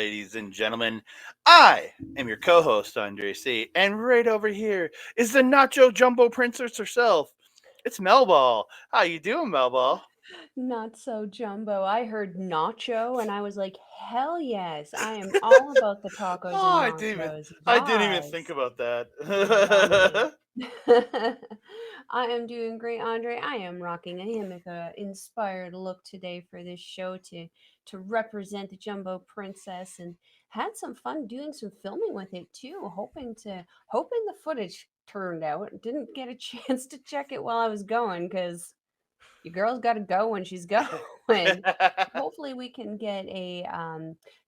ladies and gentlemen. I am your co-host, Andre C. And right over here is the Nacho Jumbo Princess herself. It's Melball. How you doing, Melball? Not so jumbo. I heard nacho and I was like, hell yes. I am all about the tacos Oh, and I didn't even, nachos. I didn't even think Yes. about Yummy. that. I am doing great, Andre. I am rocking a Himeka inspired look today for this show to represent the Jumbo Princess and had some fun doing some filming with it too. Hoping the footage turned out. Didn't get a chance to check it while I was going because your girl's got to go when she's going. Hopefully, we can get a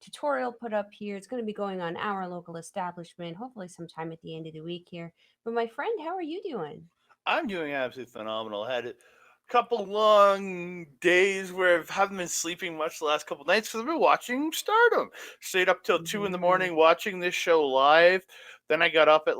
tutorial put up here. It's going to be going on our local establishment, hopefully, sometime at the end of the week here. But, my friend, how are you doing? I'm doing absolutely phenomenal. I had a couple long days where I haven't been sleeping much the last couple nights because I've been watching Stardom. Stayed up till 2 in the morning Hmm. watching this show live. Then I got up at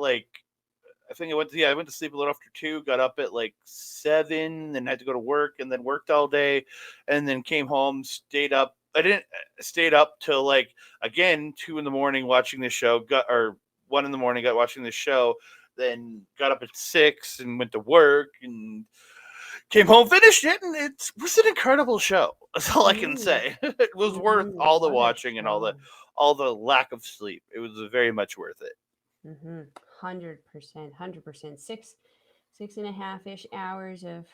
I think I went to sleep a little after 2. Got up at 7, and had to go to work, and then worked all day, and then came home. Stayed up. I didn't stayed up till again 2 in the morning watching this show. Got or 1 in the morning got watching this show. Then got up at 6 and went to work and came home, finished it, and it was an incredible show. That's all I can Mm, say. It was worth all the what a watching and show. all the lack of sleep. It was very much worth it. 100%, 100%. Six and a half ish hours of.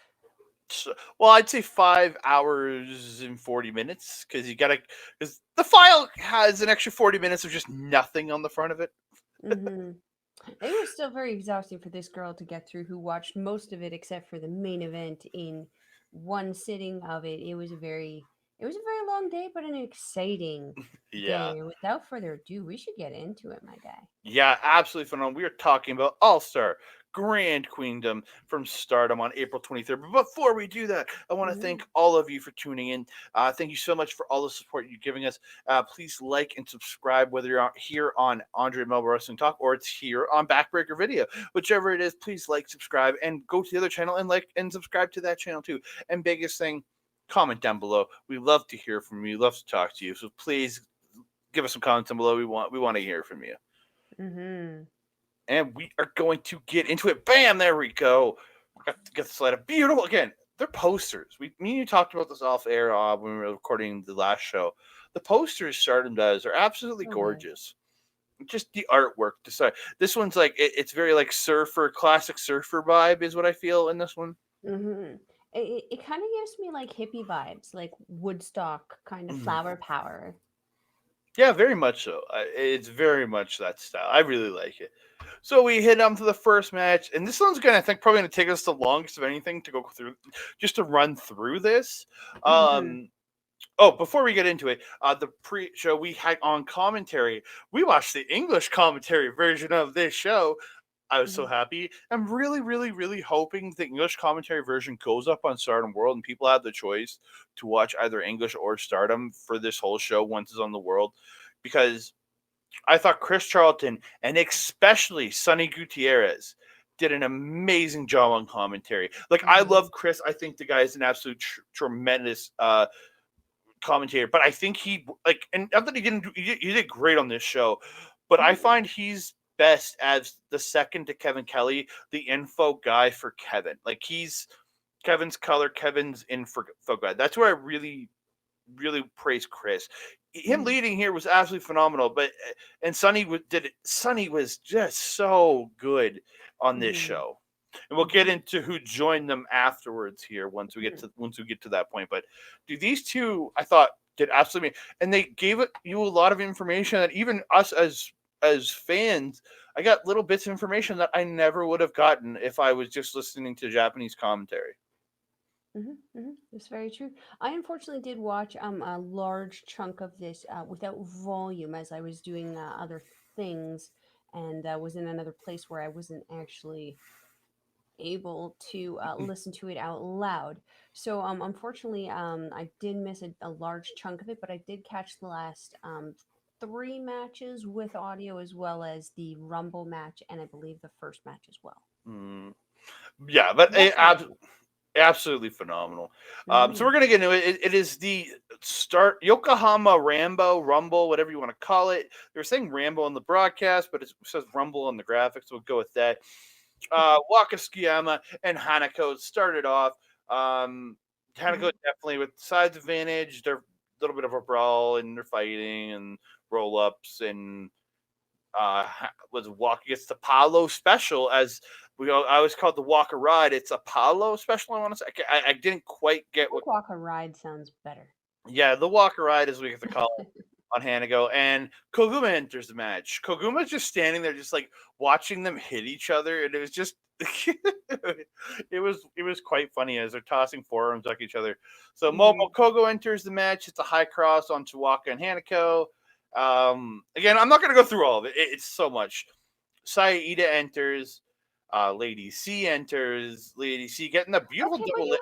So, well, I'd say 5 hours and 40 minutes because the file has an extra 40 minutes of just nothing on the front of it. Hmm. It was still very exhausting for this girl to get through who watched most of it except for the main event in one sitting of it. It was a very long day, but an exciting Yeah. day. Without further ado, we should get into it, my guy. Yeah, absolutely phenomenal. We are talking about All Star Grand Queendom from Stardom on April 23rd. But before we do that, I want to Hmm. thank all of you for tuning in. Thank you so much for all the support you're giving us. Please like and subscribe, whether you're here on Andre Melball Wrestling Talk or it's here on Backbreaker Video. Whichever it is, please like, subscribe, and go to the other channel and like and subscribe to that channel too. And biggest thing, comment down below. We love to hear from you. Love to talk to you. So please give us some comments down below. We want to hear from you, Hmm. and we are going to get into it. Bam! There we go. Got the slide up. Beautiful. Again, they're posters. Me and you talked about this off air when we were recording the last show. The posters Stardom does are absolutely So good. gorgeous. Just the artwork. This one's it's very surfer, classic surfer vibe is what I feel in this one. Hmm. It kind of gives me like hippie vibes, like Woodstock kind of Mhm. flower power. Yeah, very much so. It's very much that style. I really like it. So we hit on to the first match, and this one's gonna, I think, probably gonna take us the longest of anything to go through, just to run through this. Hmm. Um, oh, before we get into it, the pre-show we had on commentary, we watched the English commentary version of this show. I was so Hmm. happy. I'm really, really, really hoping the English commentary version goes up on Stardom World and people have the choice to watch either English or Stardom for this whole show once it's on the World, because I thought Chris Charlton and especially Sonny Gutierrez did an amazing job on commentary. I Hmm. love Chris. I think the guy is an absolute tremendous commentator. But I think and not that he did great on this show, but I Hmm. find he's best as the second to Kevin Kelly, the info guy for Kevin. He's Kevin's color, Kevin's info guy. That's where I really really praise Chris. Him Hmm. leading here was absolutely phenomenal. But and Sonny did it. Sonny was just so good on this Hmm. show, and we'll get Hmm. into who joined them afterwards here Hmm. once we get to that point. But dude, these two I thought did absolutely, and they gave you a lot of information that even us as fans, I got little bits of information that I never would have gotten if I was just listening to Japanese commentary. That's very true. I unfortunately did watch a large chunk of this without volume as I was doing other things and was in another place where I wasn't actually able to listen to it out loud. So unfortunately, I did miss a large chunk of it, but I did catch the last three matches with audio as well as the Rumble match and I believe the first match as well. Mm, yeah, but That's very true. Absolutely phenomenal. So Mm-hmm. we're gonna get into it. It is the start Yokohama Rumble, whatever you want to call it. They're saying Rambo on the broadcast, but it says Rumble on the graphics. So we'll go with that. Waka Tsukiyama and Hanako started off. Hanako definitely with sides advantage. They're a little bit of a brawl and they're fighting and roll ups and was Walk gets the Apollo special as I always called the Walker Ride. It's Apollo special. I want to say I didn't quite I get what. think walk a ride sounds better. Yeah, the Walker Ride as we have to call it on Hanago, and Koguma enters the match. Koguma's just standing there, just like watching them hit each other, and it was just. it was quite funny as they're tossing forearms at each other. So Momokogo enters the match. It's a high cross on Chiwaka and Hanako. Again, I'm not going to go through all of it. It's so much. Saida enters. Lady C enters. Lady C getting a beautiful Okay, but double. you have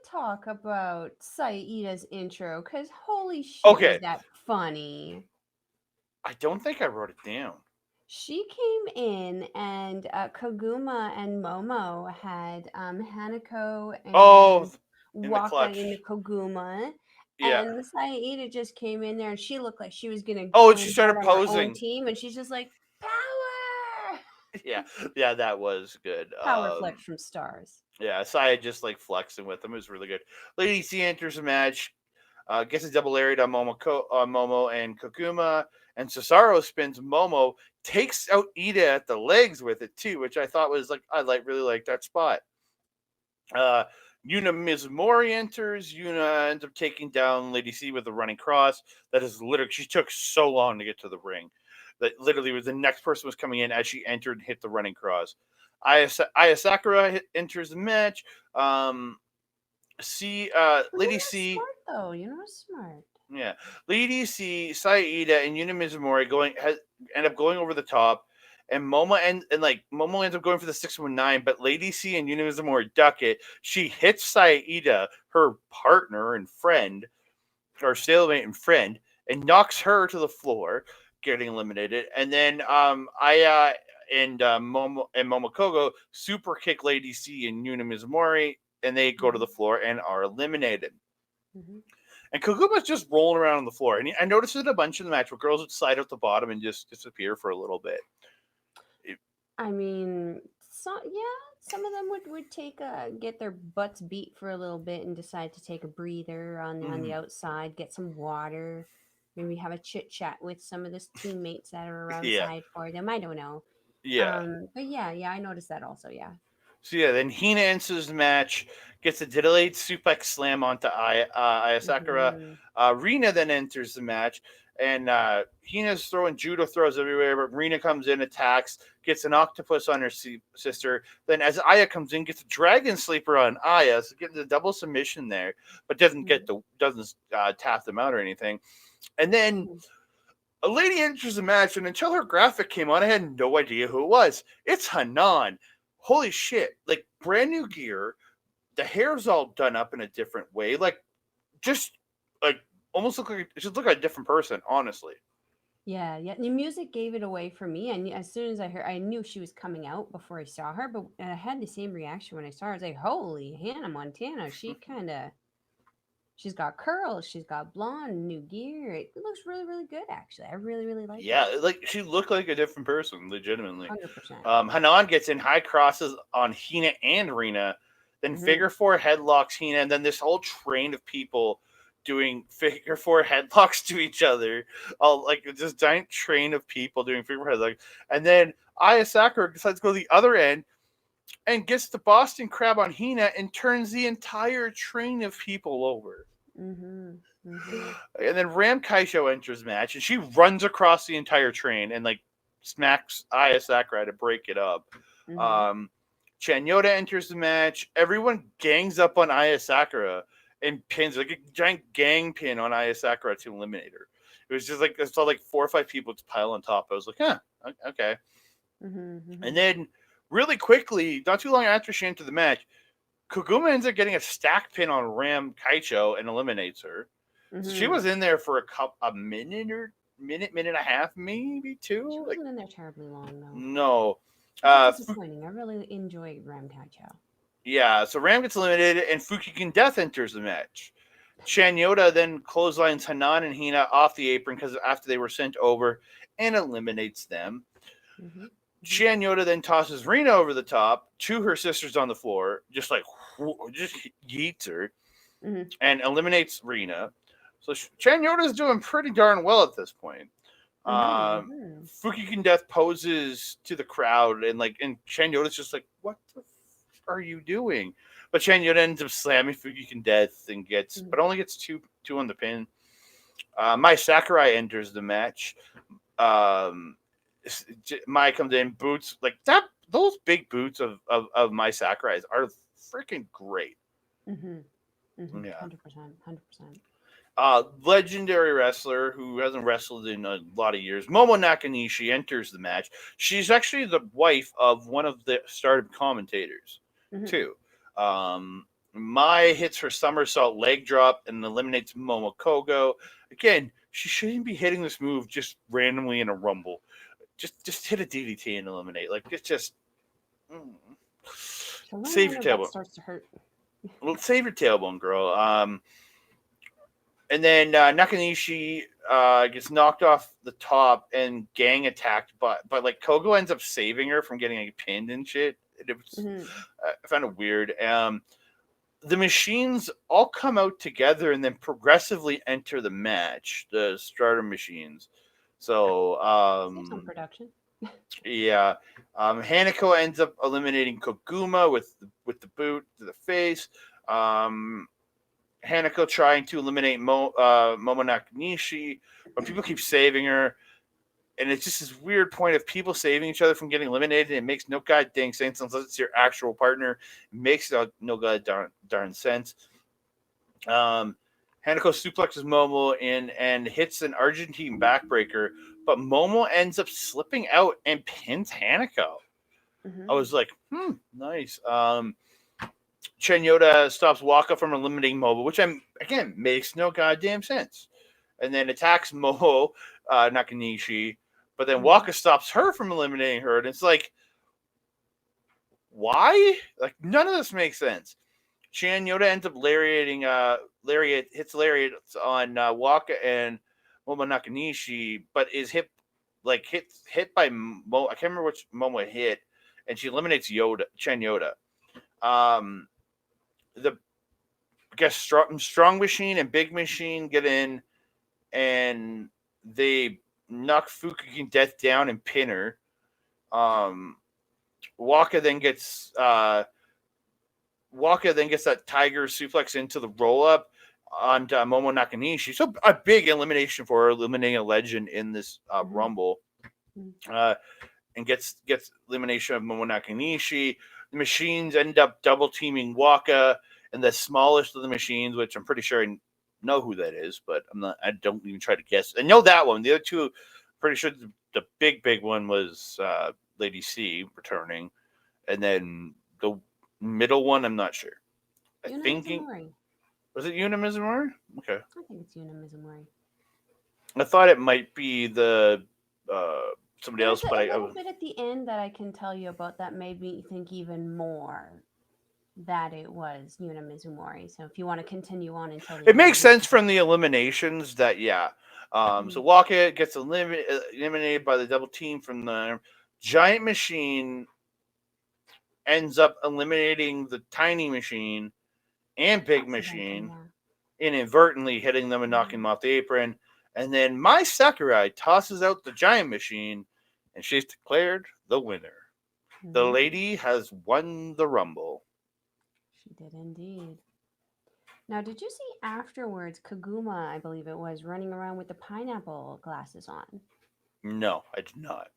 to talk about Saida's intro because holy shit, was Okay, that funny! I don't think I wrote it down. She came in and Koguma and Momo had Hanako Oh, and in the Waka in the clutch. Koguma, Yeah. and Saida just came in there and she looked like she was gonna Oh, go and she and bet started on her own posing. team, and she's just like power, Yeah, yeah, that was good. power flex from stars. Yeah, Saya just like flexing with them. It was really good. Lady C enters the match, gets a double lariat on Momo and Kokuma, and Cesaro spins Momo, takes out Ida at the legs with it too, which I thought was like really like that spot. Uh, Yuna Mizumori enters. Yuna ends up taking down Lady C with a running cross. That is literally she took so long to get to the ring. That literally was the next person was coming in as she entered and hit the running cross. Aya Sakura enters the match. Well, Lady you know, C, smart though. You know, smart. yeah, Lady C, Saida, and Yuna Mizumori end up going over the top, and Momo ends up going for the 619, but Lady C and Yuna Mizumori duck it. She hits Saida, her partner and friend, or stalemate and friend, and knocks her to the floor, getting eliminated. And then Aya and Momokogo super kick Lady C and Yuna Mizumori, and they go to the floor and are eliminated. Mm-hmm. And Koguma's just rolling around on the floor. And I noticed it a bunch in the match where girls would slide out the bottom and just disappear for a little bit. I mean, some of them would take get their butts beat for a little bit and decide to take a breather on the outside, get some water, maybe have a chit chat with some of the teammates that are around Yeah. side for them. I don't know. Yeah. But yeah, I noticed that also. Yeah. So yeah, then Hina enters the match, gets a delayed suplex slam onto Aya Sakura. Mm-hmm. Rina then enters the match, and Hina's throwing judo throws everywhere, but Rina comes in, attacks, gets an octopus on her sister. Then as Aya comes in, gets a dragon sleeper on Aya, so getting the double submission there, but doesn't tap them out or anything. And then Mm-hmm. a lady enters the match, and until her graphic came on, I had no idea who it was. It's Hanan. Holy shit. Like, brand new gear. The hair's all done up in a different way. Like, just, like, almost look like, it should look like a different person, honestly. Yeah. The music gave it away for me. I knew as soon as I knew she was coming out before I saw her, but I had the same reaction when I saw her. I was like, "Holy Hannah Montana!" She's got curls, she's got blonde, new gear. It looks really, really good, actually. I really, really like it. Yeah, like, she looked like a different person, legitimately. 100%. Hanan gets in high crosses on Hina and Rina, then Hmm. figure four headlocks Hina, and then this whole train of people doing figure four headlocks to each other. All like this giant train of people doing figure four headlocks. And then Aya Sakura decides to go to the other end and gets the Boston Crab on Hina and turns the entire train of people over. Hmm. Hmm. And then Ram Kaisho enters the match, and she runs across the entire train and like smacks Aya Sakurai to break it up. Hmm. Um, Chanyota enters the match. Everyone gangs up on Aya Sakura and pins like a giant gang pin on Aya Sakura to eliminate her. It was just like I saw like 4 or 5 people just pile on top. I was like, huh, okay. Hmm. And Hmm. then really quickly, not too long after she entered the match, Koguma ends up getting a stack pin on Ram Kaicho and eliminates her. So she Hmm. was in there for a minute and a half, maybe She two. Like, wasn't in there terribly long, though. no. Which is Uh, disappointing. I really enjoy Ram Chow. Yeah, so Ram gets eliminated, and Fukigen Death enters the match. Chanyota then clotheslines Hanan and Hina off the apron because after they were sent over, and eliminates them. Mm-hmm. Chanyota then tosses Rena over the top to her sisters on the floor, just like just yeets her, Mm-hmm. and eliminates Rena. So Chanyota's doing pretty darn well at this point. Mm-hmm. Fukigen Death poses to the crowd, and Chanyota's just like, "What the are you doing?" But Chanyota ends up slamming Fukigen Death and but only gets two on the pin. Mai Sakurai enters the match. Mai comes in, boots like that. Those big boots of Mai Sakurai's are freaking great. Mm-hmm. Mm-hmm. Yeah. 100%. 100%. Legendary wrestler who hasn't wrestled in a lot of years, Momo Nakanishi, enters the match. She's actually the wife of one of the Stardom commentators, too. Mai hits her somersault leg drop and eliminates Momo Kogo. Again, she shouldn't be hitting this move just randomly in a rumble. Just hit a DDT and eliminate. Like, it's just... Save your tailbone. Starts to hurt. Well, save your tailbone, girl. And then Nakanishi gets knocked off the top and gang attacked, but like Kogo ends up saving her from getting like, pinned and shit. It was I found it weird. The machines all come out together and then progressively enter the match. The Stardom machines. So some production. Yeah. Hanako ends up eliminating Koguma with the boot to the face. Hanako trying to eliminate Momo Nakanishi, but people keep saving her. And it's just this weird point of people saving each other from getting eliminated. It makes no goddamn sense unless it's your actual partner. It makes no darn sense. Hanako suplexes Momo and hits an Argentine backbreaker, but Momo ends up slipping out and pins Hanako. I was like, nice. Chanyota stops Waka from eliminating Momo, which again makes no goddamn sense. And then attacks Momo Nakanishi, but then Waka stops her from eliminating her. And it's like, why? Like, none of this makes sense. Chanyota ends up hits lariats on Waka and Momo Nakanishi, but is hit by Momo. I can't remember which Momo hit, and she eliminates Chanyota. Strong Machine and Big Machine get in, and they knock Fukigen Death down and pin her. Waka then gets that Tiger suplex into the roll up on Momo Nakanishi. So a big elimination for her, eliminating a legend in this Rumble. And gets elimination of Momo Nakanishi. The machines end up double teaming Waka and the smallest of the machines, which I'm pretty sure I know who that is, but I don't even try to guess. I know that one. The other two, pretty sure the big one was Lady C returning, and then the middle one, I'm not sure. Was it Yuna Mizumori? Okay. I think it's Yuna Mizumori. I thought it might be the somebody else, but a little bit at the end that I can tell you about that made me think even more that it was Yuna Mizumori. So if you want to continue on until it makes sense from the eliminations that so Waka gets eliminated by the double team from the Giant Machine, ends up eliminating the Tiny Machine and Big Machine, inadvertently hitting them and knocking them off the apron. And then Mai Sakurai tosses out the Giant Machine, and she's declared the winner. The lady has won the Rumble. She did indeed. Now, did you see afterwards Koguma, I believe it was, running around with the pineapple glasses on? No, I did not.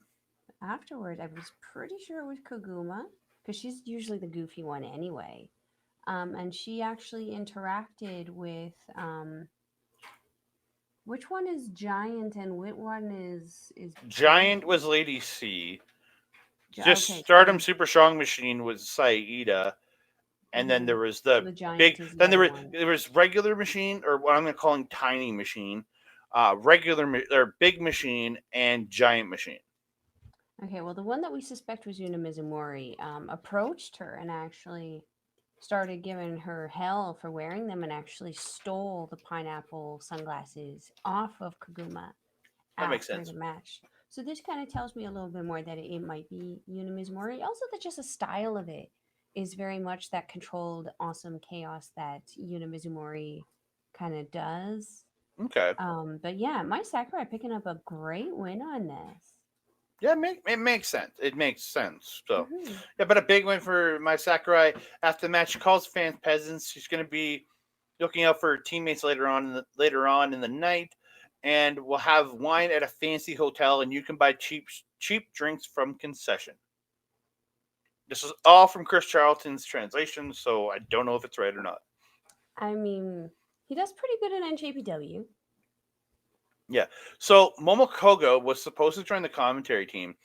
Afterward, I was pretty sure it was Koguma, because she's usually the goofy one anyway. And she actually interacted with... which one is Giant and which one is Giant was Lady C. Stardom Super Strong Machine was Saida. And then there was the big. Then there was regular machine, or what I'm going to call Tiny Machine, Big Machine, and Giant Machine. Okay, well, the one that we suspect was Yuna Mizumori approached her and actually started giving her hell for wearing them and actually stole the pineapple sunglasses off of Kaguma That makes after sense. the match. So this kind of tells me a little bit more that it might be Yuna Mizumori. Also, that just the style of it is very much that controlled, awesome chaos that Yuna Mizumori kind of does. Okay. But yeah, my Sakurai picking up a great win on this. Yeah, it makes sense. It makes sense. So, Hmm. yeah, but a big win for my Sakurai. After the match, she calls fans peasants. She's going to be looking out for her teammates later on in the night, and we'll have wine at a fancy hotel, and you can buy cheap drinks from concession. This is all from Chris Charlton's translation, so I don't know if it's right or not. I mean, he does pretty good in NJPW. Yeah. So Momokogo was supposed to join the commentary team,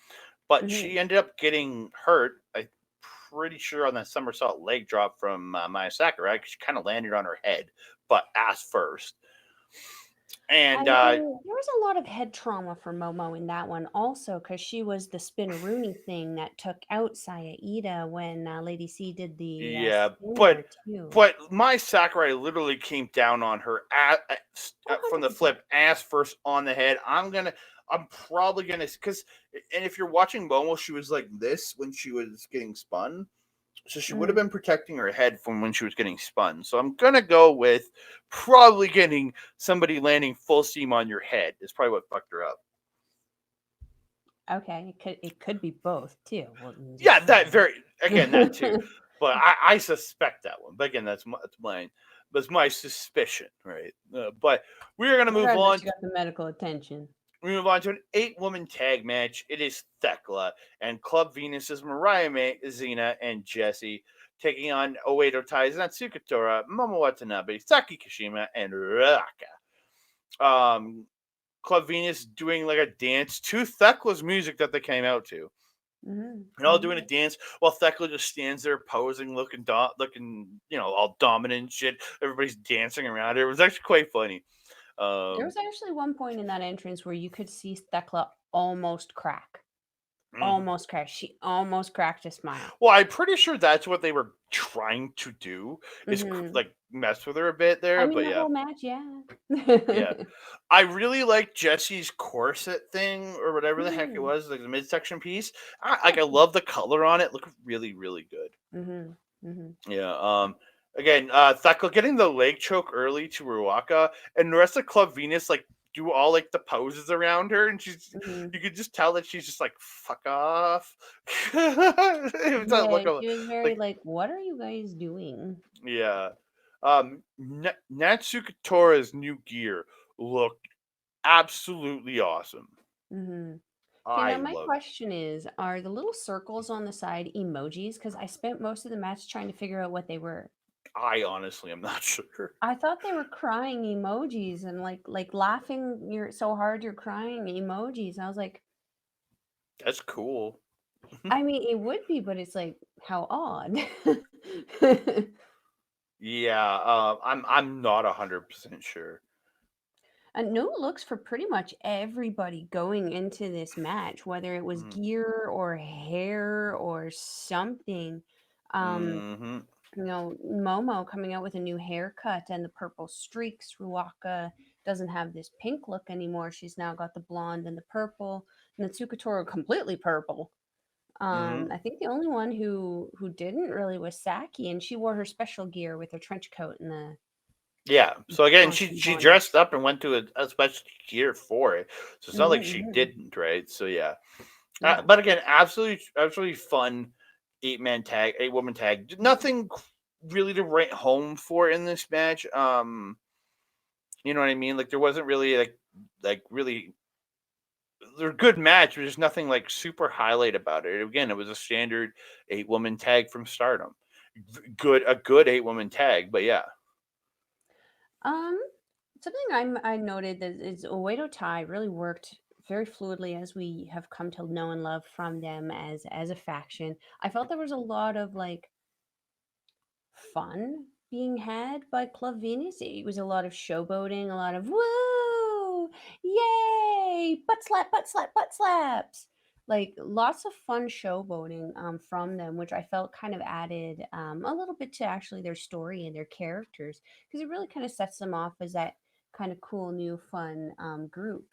but Hmm. she ended up getting hurt. I'm pretty sure on that somersault leg drop from Maya Sakurai. She kind of landed on her head, but ass first. I And mean, there was a lot of head trauma for Momo in that one, also, because she was the spinneroonie thing that took out Saya Ida when Lady C did the yeah, spinner too. but my Sakurai literally came down on her from the 100%. flip ass first on the head. I'm probably gonna because and if you're watching Momo, she was like this when she was getting spun. So she would have Mm. been protecting her head from when she was getting spun. So I'm gonna go with probably getting somebody landing full steam on your head is probably what fucked her up. Okay, it could be both too. Well, Yeah, just that saying. very again that too, but I suspect that one. But again, that's mine. That's my suspicion, right? But we are gonna move Regardless, on. you got the medical attention. We move on to an 8-woman tag match. It is Thekla and Club Venus's Mariah May, Xena, and Jessie taking on Oedo Ties, Natsuka Tora, Momo Watanabe, Saki Kashima, and Raka. Club Venus doing like a dance to Thekla's music that they came out to. Hmm. And all doing a dance while Thekla just stands there posing, looking, all dominant and shit. Everybody's dancing around her. It was actually quite funny. There Um, was actually one point in that entrance where you could see Thekla almost crack. mhm. Almost cracked. She almost cracked a smile. Well, I'm pretty sure that's what they were trying to do is Hmm. like mess with her a bit I there. mean, But the yeah, whole match, yeah. yeah, I really like Jesse's corset thing or whatever the heck it Mm, was, like the midsection piece. yeah. I love the color on it. Look really really good. Hmm. Hmm. Yeah. Again, Thekla getting the leg choke early to Ruaka, and the rest of Club Venus like do all like the poses around her, and Hmm. you could just tell that she's just like fuck off. It was that Yeah, look of she was very like like, "What are you guys doing?" yeah. Natsuka Tora's new gear looked absolutely awesome. Hmm. Okay, I now my love it. question is, are the little circles on the side emojis? Because I spent most of the match trying to figure out what they were. I honestly am not sure. I thought they were crying emojis and like laughing you're so hard you're crying emojis. I was like, That's cool. I mean, it would be, but it's like how odd. Yeah, I'm not 100% sure. And no looks for pretty much everybody going into this match, whether it was Mm-hmm. gear or hair or something. Um, Mm-hmm. Momo coming out with a new haircut and the purple streaks. Ruaka doesn't have this pink look anymore. She's now got the blonde and the purple. Natsuka Tora completely purple. Mm-hmm. I think the only one who didn't really was Saki, and she wore her special gear with her trench coat and the Yeah. So again, awesome she bonnet. dressed up and went to a special gear for it. So it's not like she Hmm. didn't, right? So yeah. Yeah. But again, absolutely fun 8-woman tag. Nothing really to write home for in this match. You know what I mean? Like there wasn't really like really they're good match, but there's nothing like super highlight about it. Again, it was a standard 8-woman tag from Stardom. A good 8-woman tag, but yeah. Um, Something I noted that is Oedo Tai really worked very fluidly as we have come to know and love from them as a faction. I felt there was a lot of like fun being had by Club Venus. It was a lot of showboating, a lot of woo, yay, butt slap, butt slap, butt slaps. like lots of fun showboating from them, which I felt kind of added a little bit to actually their story and their characters, because it really kind of sets them off as that kind of cool, new, fun group.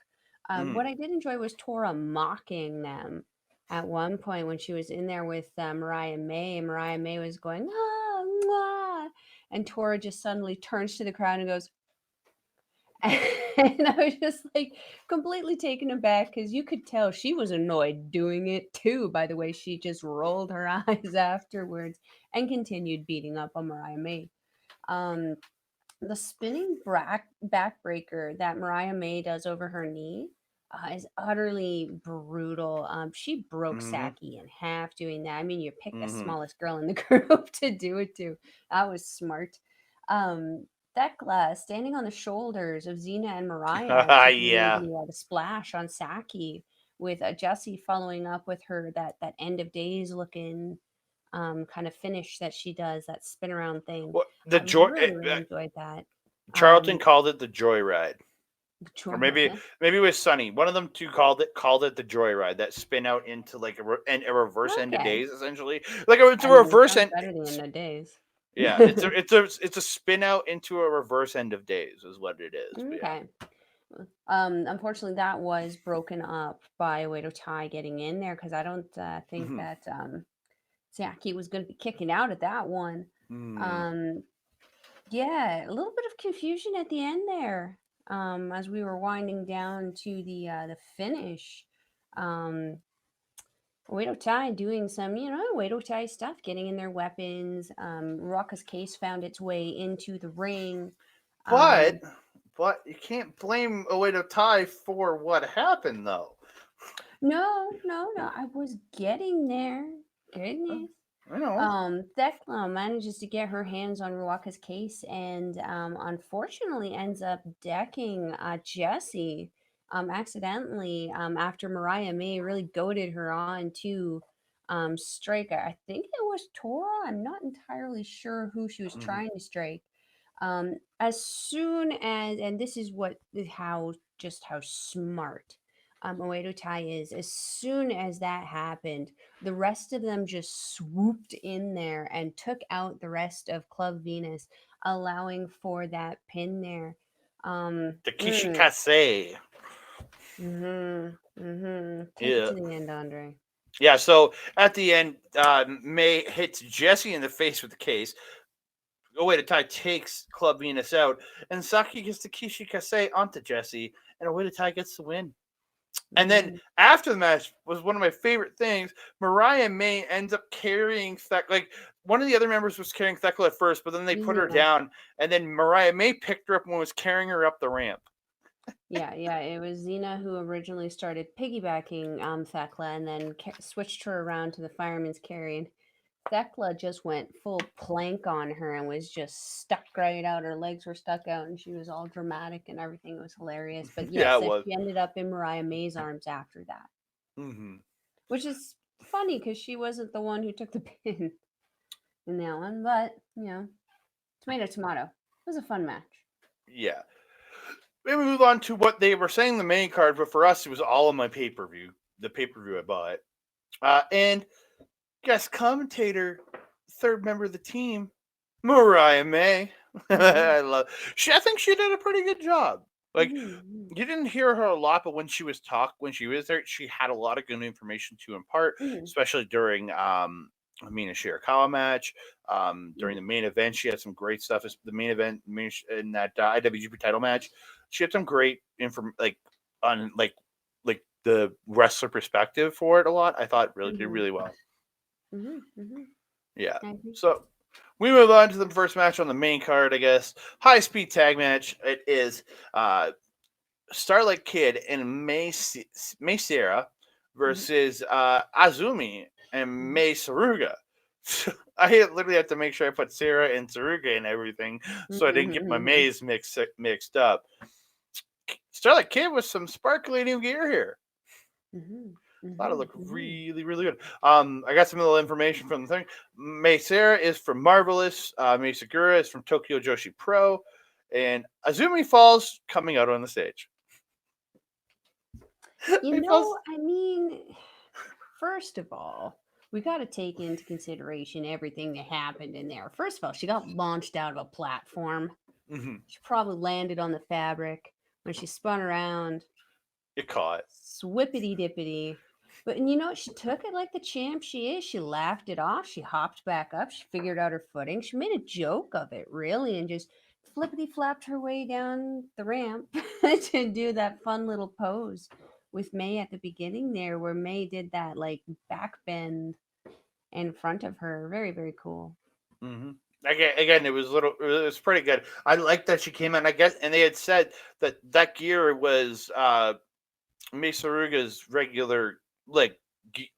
What Mm. I did enjoy was Tora mocking them at one point when she was in there with Mariah May, and Mariah May was going, ah, mwah, and Tora just suddenly turns to the crowd and goes, and I was just like completely taken aback because you could tell she was annoyed doing it too by the way she just rolled her eyes afterwards and continued beating up on Mariah May. Um, the spinning backbreaker that Mariah May does over her knee is utterly brutal. She broke Mm-hmm. Saki in half doing that. I mean, you picked the Mm-hmm. smallest girl in the group to do it to. That was smart. Um, Thekla standing on the shoulders of Xena and Mariah to do Yeah. the splash on Saki, with Jessie following up with her that end of days looking kind of finish that she does, that spin around thing. Well, I really enjoyed that. Charlton Um, called it the Joyride, or maybe okay. maybe it was Sunny. One of them two called it the Joyride. That spin out into like a reverse end of Okay. days, essentially. Like it's a I mean, it reverse sounds end. better than the end of days. Yeah, it's a spin out into a reverse end of days is what it is. But yeah. Okay. Unfortunately, that was broken up by Oedo Tai getting in there because I don't think Mm-hmm. that Saki was going to be kicking out at that one. Mm. Um, yeah, a little bit of confusion at the end there as we were winding down to the finish. Um, Oedo Tai doing some, Oedo Tai stuff, getting in their weapons. Ruaka's case found its way into the ring. But Um, but you can't blame Oedo Tai for what happened though. no, no, no, I was getting there. Goodness. I know. Thekla manages to get her hands on Ruaka's case and unfortunately ends up decking Jessie accidentally after Mariah May really goaded her on to strike. I think it was Tora. I'm not entirely sure who she was Mm-hmm. trying to strike. As soon as, and this is what, just how smart Oedo Tai is, as soon as that happened, the rest of them just swooped in there and took out the rest of Club Venus, allowing for that pin there. Um, The mm, Kishikase. Take it Yeah. to the end, Andre. Yeah, so at the end, May hits Jesse in the face with the case. Oedo Tai takes Club Venus out, and Saki gets the Kishikase onto Jesse, and Oedo Tai gets the win. And then Mm-hmm. after the match was one of my favorite things. Mariah May ends up carrying Thekla. Like one of the other members was carrying Thekla at first, but then they put her Yeah. down, and then Mariah May picked her up and was carrying her up the ramp. Yeah, yeah, it was Xena who originally started piggybacking Thekla and then switched her around to the fireman's carry. And Thekla just went full plank on her and was just stuck right out. Her legs were stuck out and she was all dramatic and everything. It was hilarious. But Yeah, yes, it was. she ended up in Mariah May's arms after that, Mm-hmm. which is funny because she wasn't the one who took the pin in that one. But, tomato, tomato. It was a fun match. Yeah. Maybe we move on to what they were saying the main card, but for us, it was all on my pay per view. The pay per view I bought. And guest commentator, third member of the team, Mariah May. Mm-hmm. I love. I think she did a pretty good job. Like Mm-hmm. you didn't hear her a lot, but when she was there, she had a lot of good information to impart, Mm-hmm. especially during Mina Shirakawa match. During the main event, she had some great stuff. The main event in that IWGP title match, she had some great on like the wrestler perspective for it a lot. I thought really did Mm-hmm. really well. Mm-hmm. Mm-hmm. Yeah. I agree. So we move on to the first match on the main card, I guess. High speed tag match. It is Starlight Kid and May Seira Mm-hmm. versus Azumi and Mm-hmm. May Suruga. I literally have to make sure I put Seira and Suruga and everything so I didn't get my Mm-hmm. Mays mixed up. Starlight Kid with some sparkly new gear here. Mm-hmm. Thought it Mm-hmm. looked Mm-hmm. really, really good. I got some little information from the thing. May Sarah is from Marvelous. May Segura is from Tokyo Joshi Pro. And Azumi Falls coming out on the stage. You He know, falls. I mean, first of all, we got to take into consideration everything that happened in there. First of all, she got launched out of a platform. Mm-hmm. She probably landed on the fabric. When she spun around, You caught. swippity dippity. But and you know what? She took it like the champ she is. She laughed it off. She hopped back up. She figured out her footing. She made a joke of it, really, and just flippity flapped her way down the ramp to do that fun little pose with May at the beginning there, where May did that like back bend in front of her. Very, very cool. Mm-hmm. Again, it was pretty good. I like that she came in. I guess, and they had said that that gear was Suruga's regular, like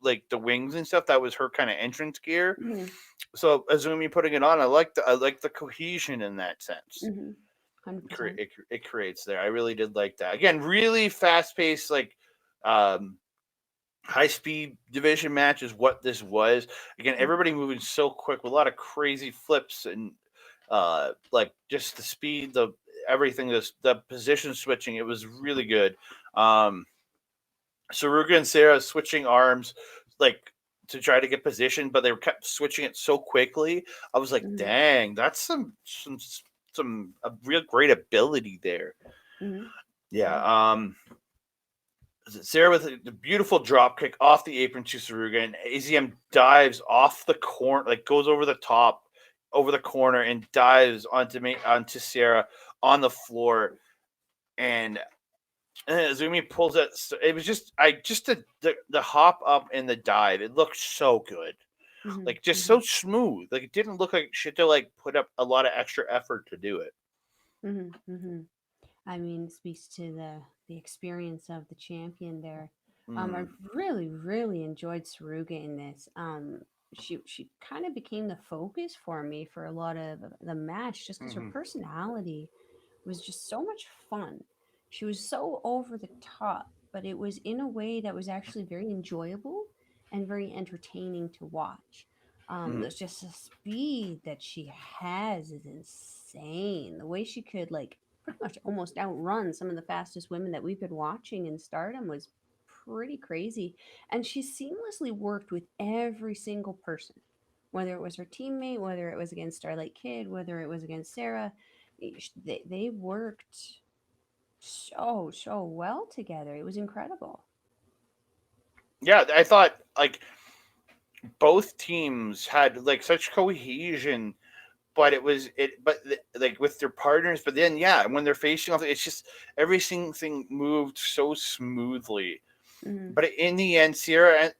like the wings and stuff. That was her kind of entrance gear. Mm-hmm. So Azumi putting it on, I like the cohesion in that sense. Mm-hmm. 100%. It creates there. I really did like that. Again, really fast paced, like um, high speed division match is what this was. Again, everybody moving so quick with a lot of crazy flips and like just the speed, the everything, the position switching. It was really good. Um, Suruga and Seira switching arms, like to try to get position, but they were kept switching it so quickly. I was like, Mm-hmm. dang, that's some a real great ability there. Mm-hmm. Yeah. Yeah. Seira with the beautiful drop kick off the apron to Suruga, and AZM dives off the corner, like goes over the top, over the corner, and dives onto Seira on the floor, and Azumi pulls it. It was just the hop up and the dive. It looked so good, Mm-hmm. like just Mm-hmm. so smooth. Like it didn't look like she had to like put up a lot of extra effort to do it. Mm-hmm. Mm-hmm. I mean, it speaks to the experience of the champion there. I Mm, really, really enjoyed Suruga in this. She kind of became the focus for me for a lot of the match, just because her mm-hmm, personality was just so much fun. She was so over the top, but it was in a way that was actually very enjoyable and very entertaining to watch. mm-hmm, There's just the speed that she has is insane. The way she could like pretty much almost outrun some of the fastest women that we've been watching in Stardom was pretty crazy. And she seamlessly worked with every single person, whether it was her teammate, whether it was against Starlight Kid, whether it was against Seira. They worked so well together. It was incredible. yeah, I thought like both teams had like such cohesion, but like with their partners. But then yeah, when they're facing off, it's just everything moved so smoothly. Hmm. But in the end, Sarah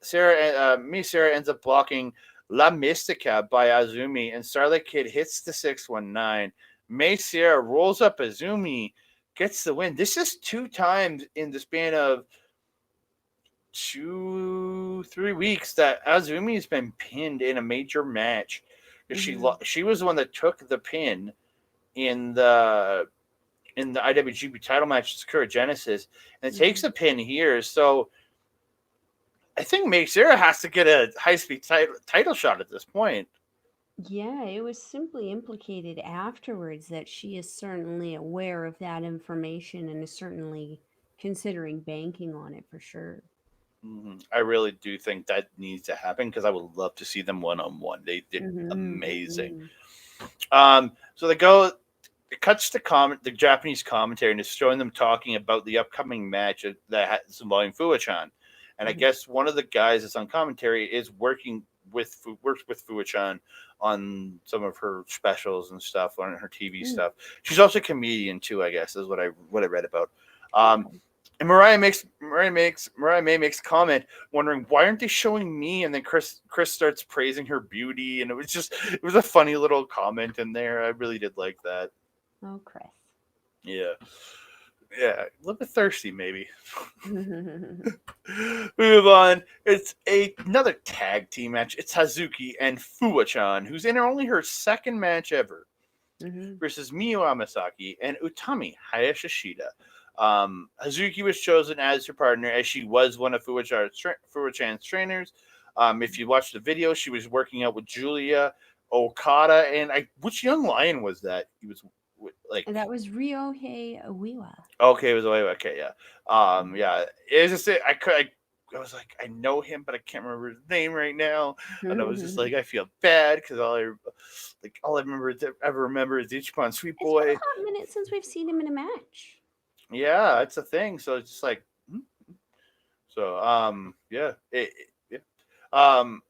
ends up blocking La Mystica by Azumi, and Starlight Kid hits the 619. May Sierra rolls up Azumi, gets the win. This is two times in the span of 3 weeks that Azumi's been pinned in a major match. Hmm. She was the one that took the pin in the IWGP title match, Sakura Genesis, and it takes Hmm. a pin here. So I think May Sarah has to get a high speed title shot at this point. Yeah, it was simply implicated afterwards that she is certainly aware of that information and is certainly considering banking on it for sure. I really do think that needs to happen because I would love to see them one on one. They did Hmm. amazing. Hmm. So they go. It cuts to the Japanese commentary and it's showing them talking about the upcoming match that has involving Fuwa-Chan. And I Hmm. guess one of the guys that's on commentary is works with Fuwa-Chan on some of her specials and stuff on her TV Hmm. stuff. She's also a comedian too, I guess, is what I read about. Um, Okay. and Mariah May makes a comment wondering why aren't they showing me? And then Chris starts praising her beauty, and it was a funny little comment in there. I really did like that. Oh, Chris. Yeah. Yeah. A little bit thirsty, maybe. Move on. It's another tag team match. It's Hazuki and Fuwa-Chan, who's in only her second match ever, Hmm. versus Miyu Amazaki and Utami Hayashishita. Hazuki was chosen as her partner as she was one of Fuwa-Chan's trainers. If you watch the video, she was working out with Giulia Okada, and which young lion was that? He was like And that was Ryohei Oiwa. okay, it was away. Okay, yeah, yeah. It's just I could. I was like, I know him, but I can't remember his name right now. And I was just like, I feel bad because all I ever remember is Ichiban Sweet It's been a Boy. hot minute since we've seen him in a match. Yeah, it's a thing. So it's just like, so yeah, yeah. Um,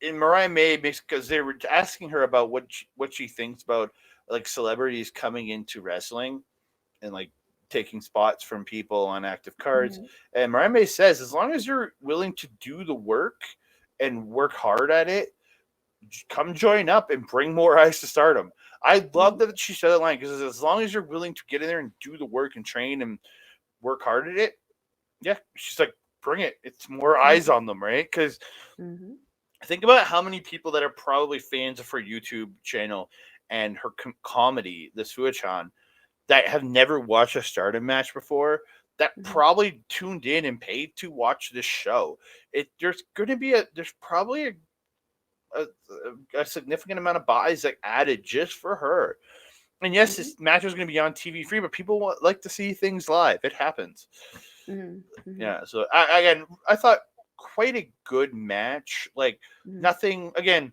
and Mariah May makes because they were asking her about what she thinks about like celebrities coming into wrestling and like taking spots from people on active cards. Mm-hmm. And Mariah May says, as long as you're willing to do the work and work hard at it, come join up and bring more eyes to stardom. I love Mm-hmm. that she said that line because as long as you're willing to get in there and do the work and train and work hard at it, yeah, she's like, bring it. It's more eyes on them, right? Because Mm-hmm. think about how many people that are probably fans of her YouTube channel and her comedy, this Fuwa-Chan, that have never watched a Stardom match before, that Mm-hmm. probably tuned in and paid to watch this show. There's probably a significant amount of buys that added just for her. And yes, Mm-hmm. this match is going to be on TV free, but people like to see things live. It happens. Mm-hmm. Yeah. So again, I thought quite a good match. Like Mm-hmm. nothing. Again,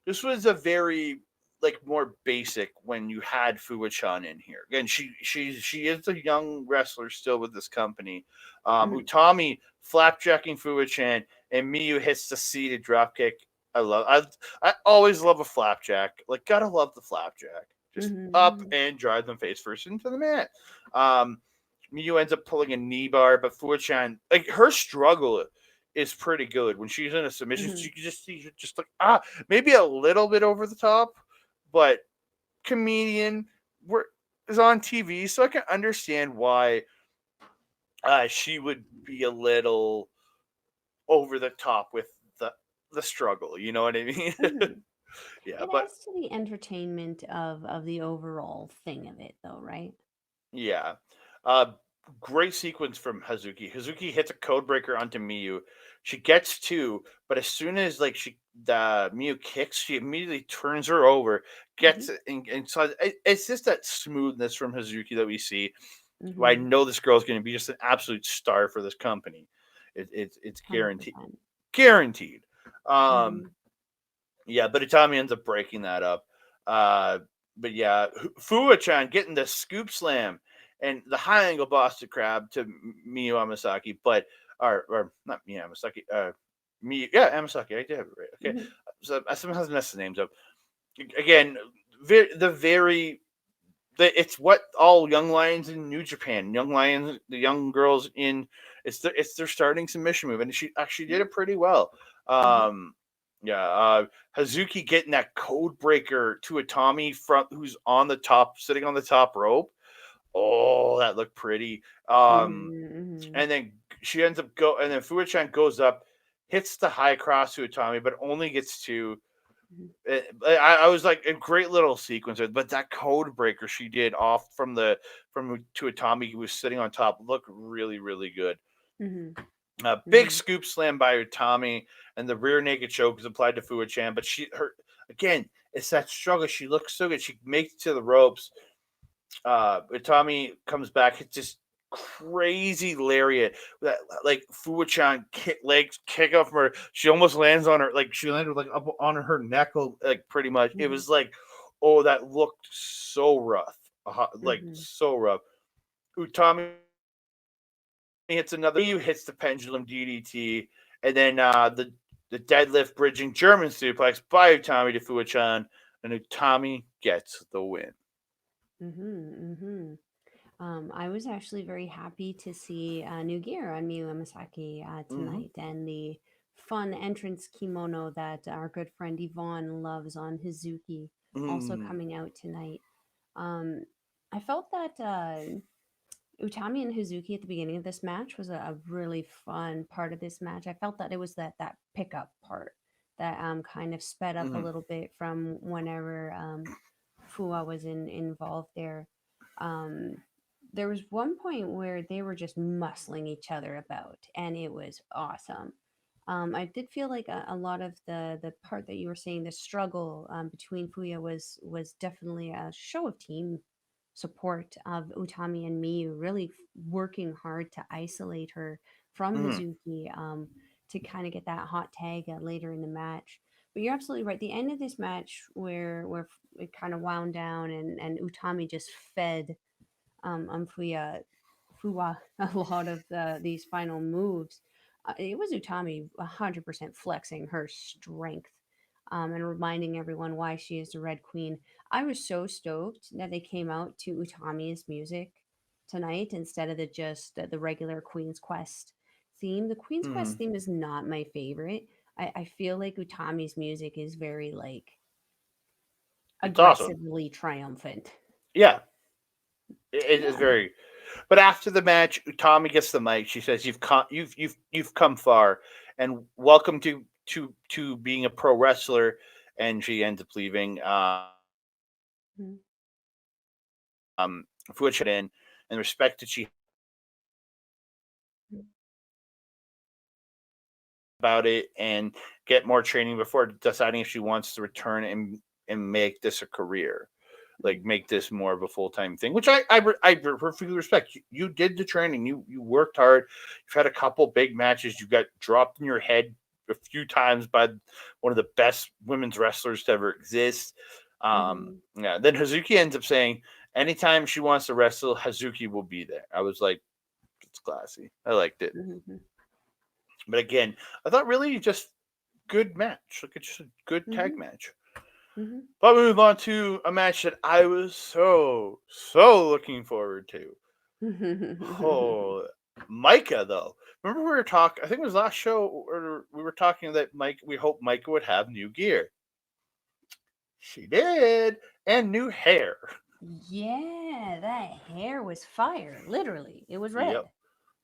this was a very like more basic when you had Fuwa-Chan in here. Again, she is a young wrestler still with this company. Mm-hmm. Utami flapjacking Fuwa-Chan and Miyu hits the seated dropkick. I always love a flapjack. Like gotta love the flapjack. Just up Mm-hmm. and drive them face first into the mat. Um, Miyu ends up pulling a knee bar, but Fuwa-Chan like her struggle is pretty good when she's in a submission. Mm-hmm. You can just see just like maybe a little bit over the top, but comedian is on TV, so I can understand why she would be a little over the top with the struggle. You know what I mean? Mm-hmm. Yeah, It but adds to the entertainment of the overall thing of it, though, right? yeah, uh, great sequence from Hazuki. Hazuki hits a code breaker onto Miyu. She gets two, but as soon as like the Miyu kicks, she immediately turns her over, Mm-hmm. gets it, and so it's just that smoothness from Hazuki that we see. Well, I Mm-hmm. know this girl's going to be just an absolute star for this company. It's Hundred guaranteed. percent. Guaranteed. Um, Mm-hmm. yeah, but Itami ends up breaking that up. Uh, but yeah, Fuwa-Chan getting the scoop slam and the high angle Boston Crab to Miyu Amasaki, but or not Miyu Amasaki, Miyu, yeah, Amasaki. I did have it right. Okay, Mm-hmm. so I sometimes mess the names up. Again, it's what all young lions in New Japan, young lions, the young girls in it's their starting submission move, and she actually did it pretty well. Mm-hmm. Um, yeah, Hazuki getting that code breaker to a Tommy front who's on the top, sitting on the top rope. Oh, that looked pretty. Mm-hmm. And then she ends up and then Fuwa-Chan goes up, hits the high cross to Tommy, but only gets two. I was like a great little sequence, but that code breaker she did off from to a Tommy who was sitting on top looked really really good. Mm-hmm. Big Mm-hmm. scoop slam by Utami, and the rear naked choke is applied to Fuwa-Chan. But her again, it's that struggle. She looks so good. She makes it to the ropes. Utami comes back. It's just crazy lariat that like Fuwa-Chan legs kick off her. She almost lands on her. Like she landed like up on her neck. Like pretty much. It Mm-hmm. was like, oh, that looked so rough. Like Mm-hmm. so rough. Utami hits another. Miyu hits the pendulum DDT, and then the deadlift bridging German suplex by Utami to Fuwa-Chan, and Utami gets the win. Mm-hmm. Mm-hmm. I was actually very happy to see new gear on Miyu Amasaki Mm-hmm. tonight, and the fun entrance kimono that our good friend Yvonne loves on Hazuki also Mm-hmm. coming out tonight. Um, I felt that Utami and Hazuki at the beginning of this match was a really fun part of this match. I felt that it was that pickup part that kind of sped up a Mm-hmm. little bit from whenever Fua was involved there. Um, there was one point where they were just muscling each other about, and it was awesome. I did feel like a lot of the part that you were saying, the struggle between Fuya was definitely a show of team support of Utami and Miyu, really working hard to isolate her from Mm, Hazuki to kind of get that hot tag later in the match. But you're absolutely right. The end of this match, where it kind of wound down, and Utami just fed Fuwa a lot of these final moves. It was Utami 100% flexing her strength and reminding everyone why she is the Red Queen. I was so stoked that they came out to Utami's music tonight instead of the regular Queen's Quest theme. The Queen's Quest mm. theme is not my favorite. I feel like Utami's music is very like It's awesome. aggressively triumphant. Yeah, it is Yeah. very. But after the match, Tommy gets the mic. She says, you've come far, and welcome to being a pro wrestler." And she ends up leaving. Mhm. Fuwa-Chan and respect that she about it and get more training before deciding if she wants to return and make this a career, like make this more of a full-time thing, which I perfectly respect. You did the training, you worked hard, you've had a couple big matches, you got dropped in your head a few times by one of the best women's wrestlers to ever exist. Mhm. Yeah, then Hazuki ends up saying anytime she wants to wrestle, Hazuki will be there. I was like, it's classy, I liked it. Mhm. But again, I thought really just good match. Like it's just a good tag Mhm. match. Mhm. But we move on to a match that I was so looking forward to. Oh, Maika though. Remember we were talking? I think it was last show, or we were talking that Mike. We hope Maika would have new gear. She did, and new hair. Yeah, that hair was fire. Literally, it was Yep. red.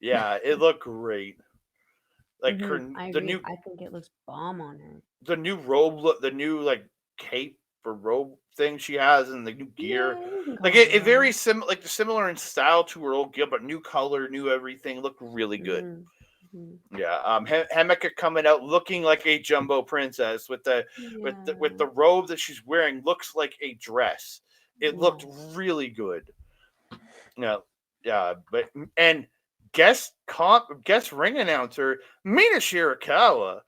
Yeah, it looked great. Like her, I the agree. new I think it looks bomb on her. the new robe look, the new like cape or robe thing she has, and the new gear. Yeah, we can Like call it it red. very like similar in style to her old gear, but new color, new everything. Looked really good. Mm-hmm. Mm-hmm. Yeah, Himeka coming out looking like a jumbo princess with Yeah. the robe that she's wearing looks like a dress. It looked Yes. really good. Yeah, yeah, but and guest ring announcer Mina Shirakawa.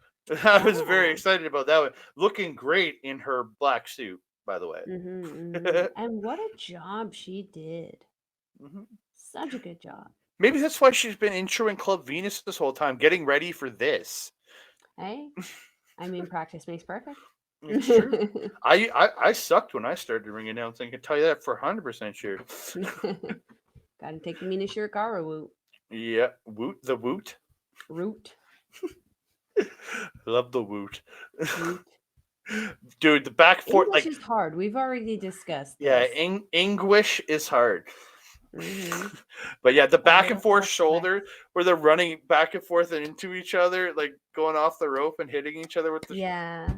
I was very Yeah. excited about that one. Looking great in her black suit, by the way. Mm-hmm. Mm-hmm. And what a job she did. Mhm. Such a good job. Maybe that's why she's been introing Club Venus this whole time, getting ready for this. Hey, I mean, practice makes perfect. It's true. I sucked when I started ring announcing. I can tell you that for 100% sure. Gotta take the Mina Shirakawa Yeah, woot the woot. route. Love the woot, Route. dude. The back and forth, English like is hard. We've already discussed yeah, this. English is hard. Mm-hmm. But yeah, the A back and little forth suspect. shoulder where they're running back and forth and into each other, like going off the rope and hitting each other with the. Yeah.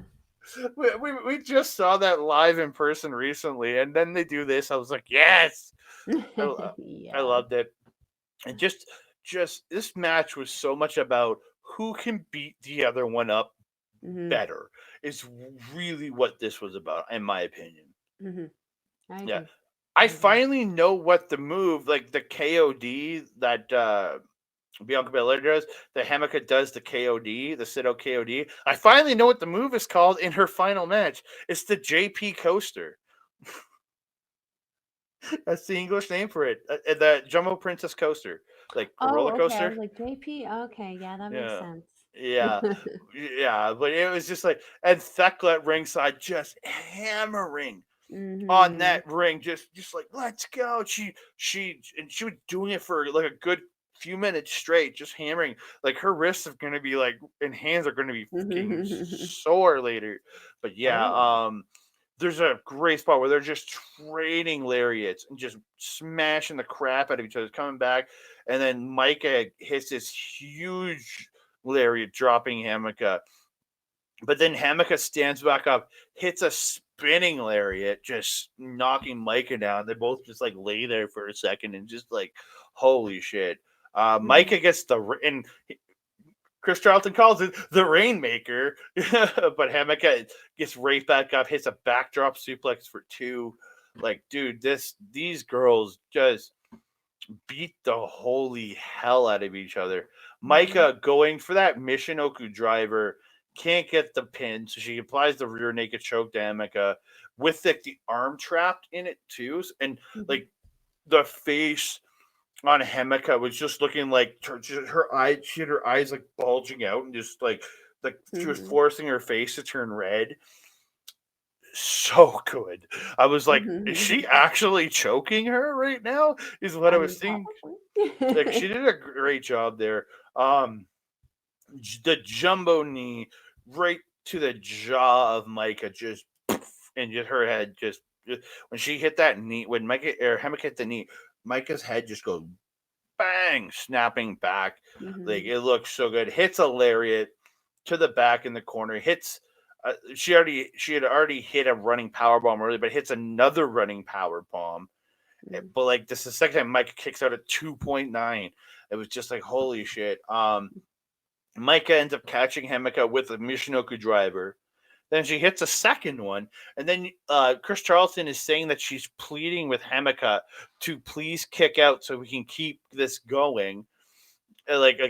We just saw that live in person recently, and then they do this. I was like, yes, I Yeah. loved it. And just this match was so much about who can beat the other one up Mm-hmm. better. Is really what this was about, in my opinion. Mm-hmm. I Yeah, agree. I I agree. finally know what the move, like the KOD that Bianca Belair does, the Himeka does the KOD, the Sito KOD. I finally know what the move is called in her final match. It's the JP coaster. That's the English name for it. The Jumbo Princess coaster, like a roller Oh, okay. I coaster. was like, JP. Okay. Yeah, that makes Yeah, sense. yeah, yeah. But it was just like, and Thekla at ringside just hammering on Mm-hmm. that ring, just like let's go. She was doing it for like a good few minutes straight, just hammering. Like her wrists are gonna be like and hands are gonna be fucking sore later. But yeah, Oh. there's a great spot where they're just trading lariats and just smashing the crap out of each other, coming back, and then Maika hits this huge lariat, dropping Himeka. But then Himeka stands back up, hits a spinning lariat, just knocking Maika down. They both just like lay there for a second and just like, holy shit. Mm-hmm. Maika gets and Chris Charlton calls it the Rainmaker, but Himeka gets right back up, hits a backdrop suplex for two. Like, dude, these girls just beat the holy hell out of each other. Mm-hmm. Maika going for that Michinoku driver, can't get the pin, so she applies the rear naked choke to Himeka with like the arm trapped in it too, and Mm-hmm. like the face on Himeka was just looking like her eye. She had her eyes like bulging out and just like she was Mm-hmm. forcing her face to turn red. So good. I was like, is she Mm-hmm. actually choking her right now? Is what I I was mean, thinking. Like probably. she did a great job there. Um, the jumbo knee right to the jaw of Micah, just and just her head just when she hit that knee, when Micah or Hemmick hit the knee, Micah's head just goes bang, snapping back. Like Mm-hmm. it looks so good. Hits a lariat to the back in the corner. Hits. She had already hit a running power bomb earlier, but hits another running power bomb. But like this is the second time Micah kicks out at 2.9. It was just like holy shit. Maika ends up catching Himeka with a Michinoku driver. Then she hits a second one, and then Chris Charlton is saying that she's pleading with Himeka to please kick out so we can keep this going. Like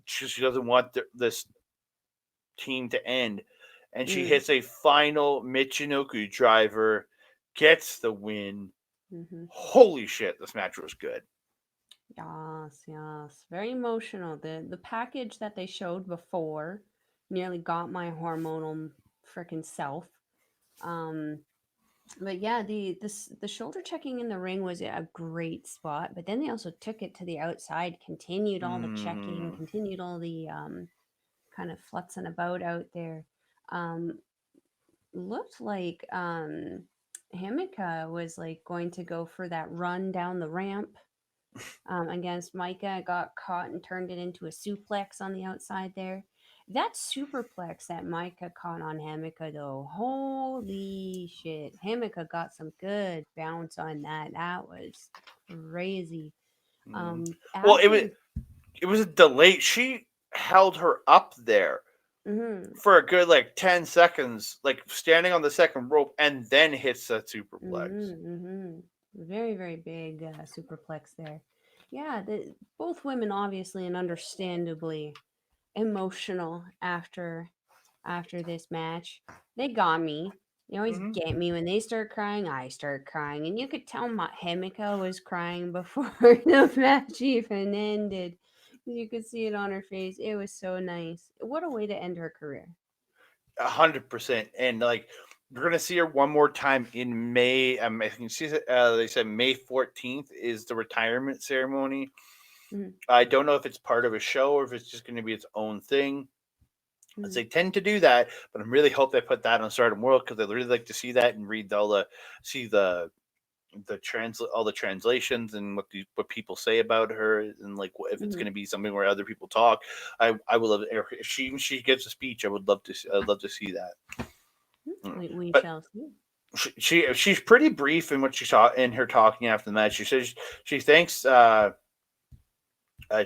she doesn't want this team to end, and she Mm-hmm. hits a final Michinoku driver, gets the win. Mm-hmm. Holy shit, this match was good. Yes, yes. Very emotional. The package that they showed before nearly got my hormonal freaking self. Um, but yeah, the shoulder checking in the ring was a great spot, but then they also took it to the outside, continued all the checking, Mm. continued all the kind of flutzing about out there. Um, looked like Himeka was like going to go for that run down the ramp against Micah. Got caught and turned it into a suplex on the outside there. That superplex that Micah caught on Himeka, though, holy shit. Himeka got some good bounce on that. That was crazy. Mm. Well, After. it was a delay. She held her up there Mm-hmm, for a good like 10 seconds, like standing on the second rope, and then hits that superplex. mm-hmm, mm-hmm. Very, very big superplex there. Yeah, both women obviously and understandably emotional after this match. They got me. They always Mm-hmm. get me when they start crying. I start crying, and you could tell my Himeka was crying before the match even ended. You could see it on her face. It was so nice. What a way to end her career. 100%. And like we're gonna see her one more time in May. I think they said May 14th is the retirement ceremony. Mm-hmm, I don't know if it's part of a show or if it's just going to be its own thing. As mm-hmm, they tend to do that, but I really hope they put that on Stardom World because I'd really like to see that and read all the see the translate all the translations and what people say about her and like if it's mm-hmm. going to be something where other people talk. I would love if she gives a speech. I'd love to see that. We But shall see. she's pretty brief in what she saw in her talking after the match. She says she thanks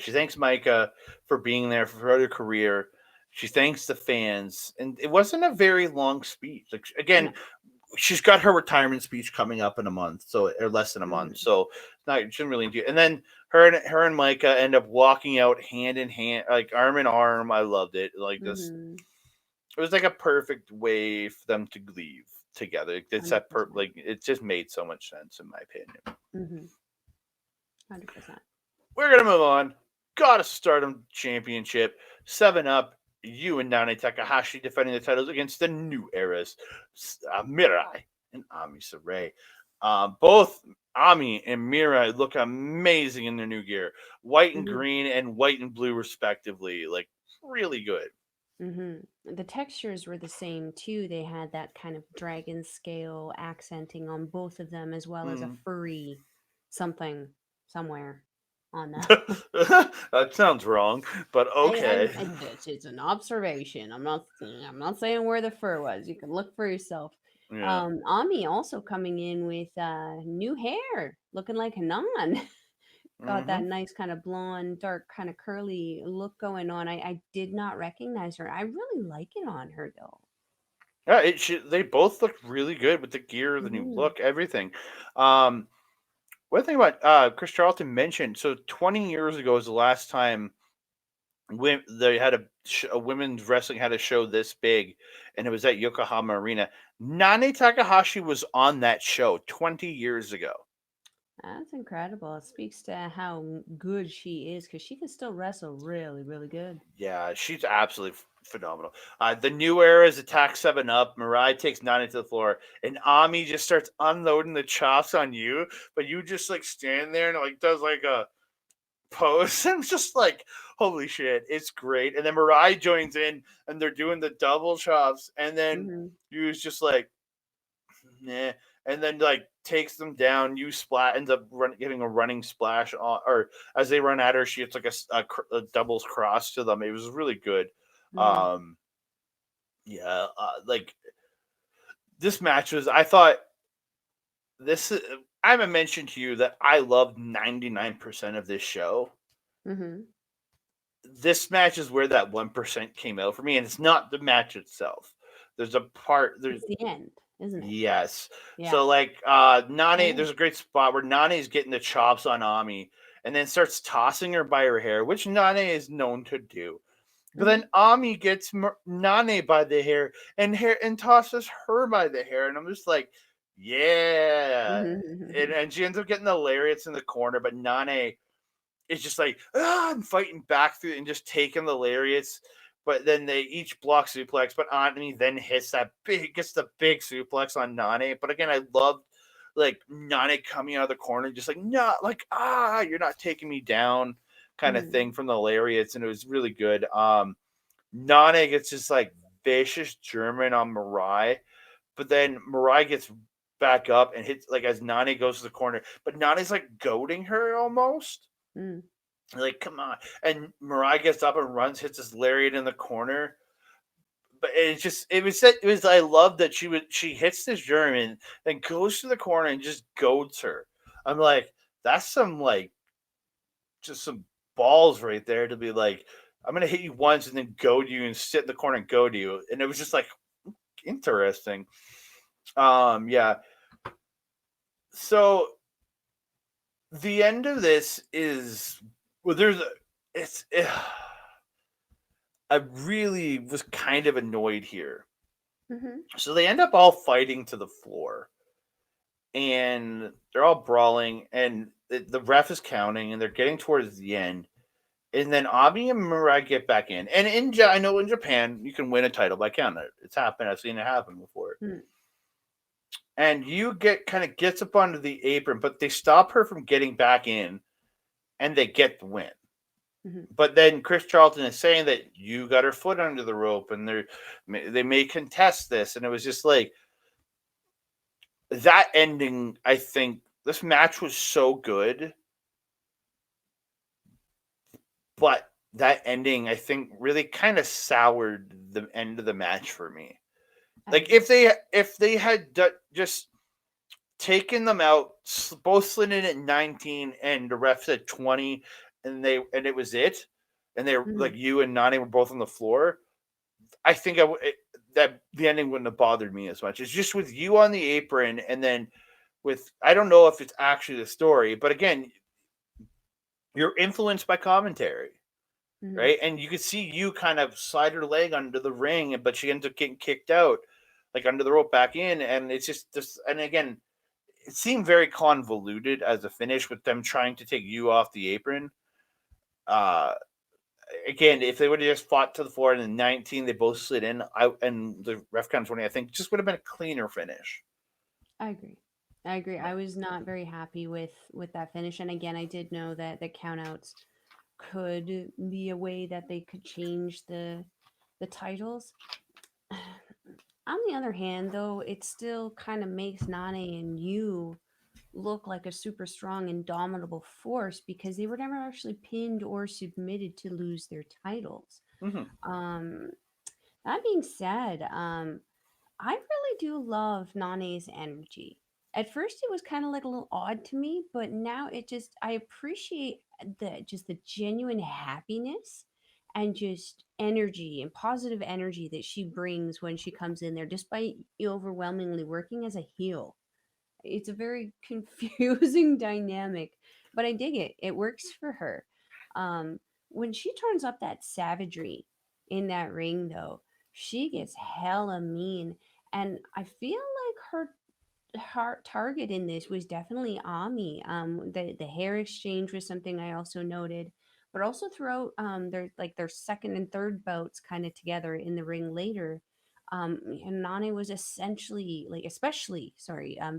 she thanks Micah for being there for her career. She thanks the fans, and it wasn't a very long speech. Like again, No. she's got her retirement speech coming up in a month, so or less than a month. Mm-hmm, So not she didn't really do. And then her and Micah end up walking out hand in hand, like arm in arm. I loved it. Like this, mm-hmm. it was like a perfect way for them to leave together. It's that 100%. like it just made so much sense in my opinion. Mm-hmm. 100%. We're gonna move on. Goddess of Stardom Championship. 7 Up. You and Nane Takahashi defending the titles against the new eras, Mirai and Ami Saray. Both Ami and Mirai look amazing in their new gear, white and Mm-hmm. green and white and blue respectively. Like really good. Mm-hmm. The textures were the same too. They had that kind of dragon scale accenting on both of them, as well as a Mm. furry something somewhere on them. That sounds wrong, but okay. It's an observation. I'm not saying where the fur was. You can look for yourself. Yeah. Ami also coming in with new hair, looking like Hanan. Got Mm-hmm. that nice kind of blonde, dark, kind of curly look going on. I did not recognize her. I really like it on her though. Yeah, they both look really good with the gear, the new Mm-hmm. look, everything. Um, One thing about Chris Charlton mentioned, so 20 years ago was the last time they had a women's wrestling had a show this big, and it was at Yokohama Arena. Nane Takahashi was on that show 20 years ago. That's incredible. It speaks to how good she is because she can still wrestle really, really good. Yeah, she's absolutely phenomenal. The new era is Attack 7 Up. Mirai takes Nani to the floor, and Ami just starts unloading the chops on you, but you just like stand there and like does like a pose. I'm just like, holy shit, it's great. And then Mirai joins in and they're doing the double chops, and then Hmm. you was just like, nah. And then like takes them down. You splat ends up getting a running splash on, or as they run at her, she hits like a doubles cross to them. It was really good. Hmm. Um, yeah, like this match was. I thought this. I haven't mentioned to you that I loved 99% of this show. Hmm. This match is where that 1% came out for me, and it's not the match itself. There's a part. There's It's the end, isn't it? Yes. Yeah. So like Nani, Oh. there's a great spot where Nani's getting the chops on Ami and then starts tossing her by her hair, which Nani is known to do. But Hmm. then Ami gets Nani by the hair and tosses her by the hair, and I'm just like, yeah. And she ends up getting the lariats in the corner, but Nani is just like, I'm fighting back through and just taking the lariats. But then they each block suplex, but Ani then gets the big suplex on Nane. But again, I love like Nane coming out of the corner, just like, no, like, you're not taking me down kind of Hmm. thing from the lariats. And it was really good. Nane gets just like vicious German on Mirai, but then Mirai gets back up and hits like as Nane goes to the corner, but Nane's like goading her almost. Mm. Like, come on. And Mirai gets up and runs, hits his lariat in the corner. But I love that she hits this German, then goes to the corner and just goads her. I'm like, that's some like just some balls right there to be like, I'm gonna hit you once and then goad you and sit in the corner and goad you. And it was just like interesting. Yeah. So the end of this is well, it's I really was kind of annoyed here. Hmm. So they end up all fighting to the floor, and they're all brawling, and the ref is counting, and they're getting towards the end. And then Ami and Mirai get back in. And I know in Japan, you can win a title by count. It's happened. I've seen it happen before. Mm. And you kind of gets up onto the apron, but they stop her from getting back in, and they get the win. Hmm. But then Chris Charlton is saying that you got her foot under the rope, and they may contest this, and it was just like that ending. I think this match was so good, but that ending, I think, really kind of soured the end of the match for me. I Like agree. if they had just taken them out, both slid in at 19, and the ref said 20, and it was it, and they were Hmm. like you and Nani were both on the floor. I think that the ending wouldn't have bothered me as much. It's just with you on the apron, and then with I don't know if it's actually the story, but again, you're influenced by commentary, Hmm. right? And you could see you kind of slide her leg under the ring, but she ends up getting kicked out, like under the rope back in, and it's just this. And again, it seemed very convoluted as a finish with them trying to take you off the apron. Uh, Again, if they would have just fought to the floor and in 19, they both slid in, and the ref count 20, I think just would have been a cleaner finish. I agree. I agree. I was not very happy with that finish. And again, I did know that the countouts could be a way that they could change the titles. On the other hand, though, it still kind of makes Nane and you look like a super strong, indomitable force because they were never actually pinned or submitted to lose their titles. Mm-hmm. Um, that being said, I really do love Nane's energy. At first, it was kind of like a little odd to me, but now I appreciate the genuine happiness and just energy and positive energy that she brings when she comes in there, despite overwhelmingly working as a heel. It's a very confusing dynamic, but I dig it. It works for her. Um, when she turns up that savagery in that ring, though, she gets hella mean. And I feel like her target in this was definitely Ami. The hair exchange was something I also noted, but also throughout their second and third bouts kind of together in the ring later. And Nane was essentially especially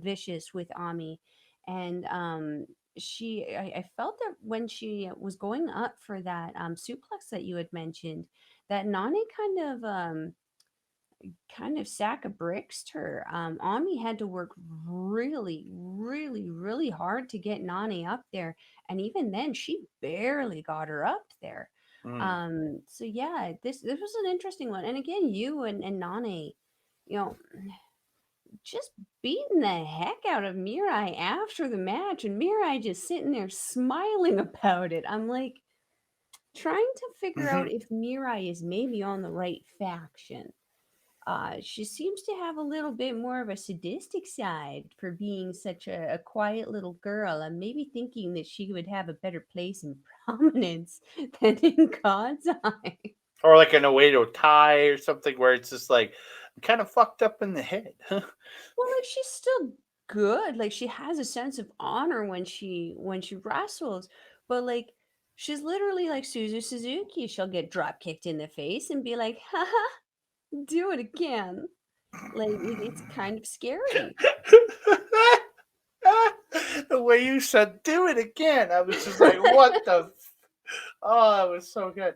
vicious with Ami, and I felt that when she was going up for that suplex that you had mentioned, that Nane kind of sack of bricks her. Ami had to work really, really, really hard to get Nani up there, and even then, she barely got her up there. Mm. So yeah, this was an interesting one. And again, you and Nani, you know, just beating the heck out of Mirai after the match, and Mirai just sitting there smiling about it. I'm like trying to figure out if Mirai is maybe on the right faction. She seems to have a little bit more of a sadistic side for being such a quiet little girl. I'm maybe thinking that she would have a better place in prominence than in God's eye. Or like an Oedo tie or something where it's just like kind of fucked up in the head. Well, like she's still good. Like she has a sense of honor when she wrestles, but like she's literally like Suzuki. She'll get drop kicked in the face and be like, "Haha, do it again." Like it's kind of scary. The way you said "do it again," I was just like, "What the?" Oh, that was so good.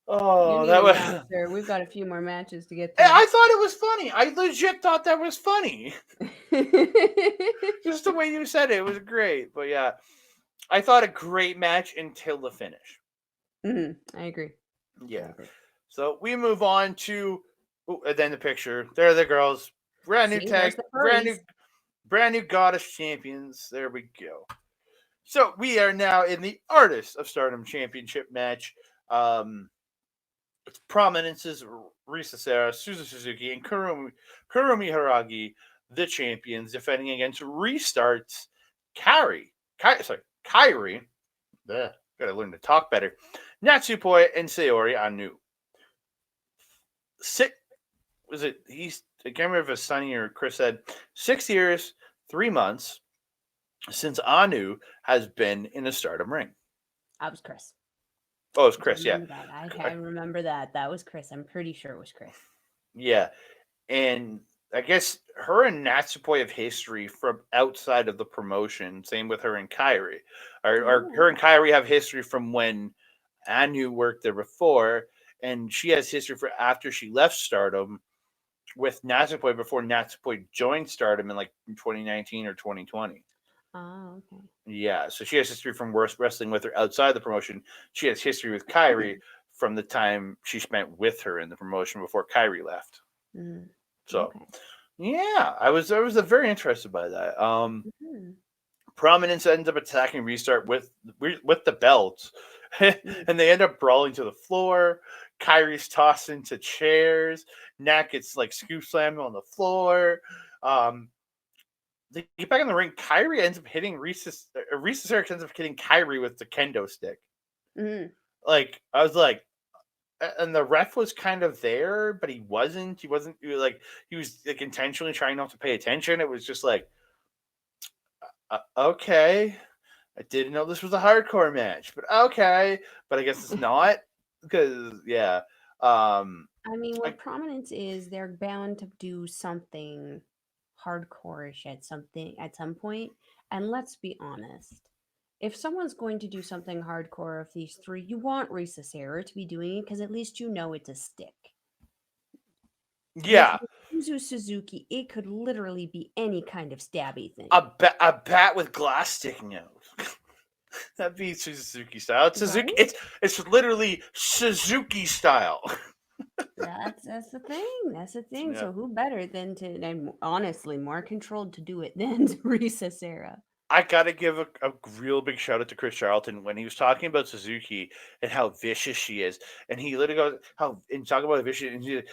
You Oh, need that a was. nap, sir. We've got a few more matches to get through. I thought it was funny. I legit thought that was funny. Just the way you said it was great. But yeah, I thought a great match until the finish. I agree. I Yeah. agree. So we move on to and then the picture. There are the girls. Brand new See, there's tag, the furries. brand new goddess champions. There we go. So we are now in the Artist of Stardom Championship match. It's Prominence's Risa Seira, Suzuki, and Kurumi Haragi, the champions, defending against Restart's Kairi. Gotta learn to talk better. Natsupoi and Sayori Anu. Six was it? I can't remember if it's Sunny or Chris said 6 years, 3 months since Anu has been in a Stardom ring. That was Chris. Oh, it's I Chris. Yeah, remember that. I remember that. That was Chris. I'm pretty sure it was Chris. yeah, and I guess her and Natsupoi have history from outside of the promotion. Same with her and Kairi. Or Oh, her and Kairi have history from when Anu worked there before, and she has history for after she left Stardom with Natsupoi before Natsupoi joined Stardom in like 2019 or 2020. oh, okay. Yeah, so she has history from wrestling with her outside the promotion. She has history with Kairi from the time she spent with her in the promotion before Kairi left. Mm, So okay. yeah, I was very interested by that. Mm, Prominence ends up attacking Restart with the belts, mm. and they end up brawling to the floor. Kyrie's tossed into chairs. Nat gets like scoop slammed on the floor. Um, they get back in the ring. Kyrie ends up hitting Risa ends up hitting Kyrie with the kendo stick. Mm. Like I was like, and the ref was kind of there, but he wasn't. He was like intentionally trying not to pay attention. It was just like, okay, I didn't know this was a hardcore match, but okay, but I guess it's not because yeah, I mean, I, what prominence is, they're bound to do something hardcore-ish at some point. And let's be honest. If someone's going to do something hardcore of these three, you want Risa Sarah to be doing it because at least you know it's a stick. With yeah, Yuzu Suzuki, it could literally be any kind of stabby thing. a bat with glass sticking out. That'd be Suzuki style. It's Suzuki. Right? It's literally Suzuki style. That's the thing. That's the thing. Yeah. So who better than to, and honestly, more controlled to do it than Risa Sarah. I gotta give a real big shout out to Chris Charlton when he was talking about Suzuki and how vicious she is, and he literally goes how and talk about vicious, and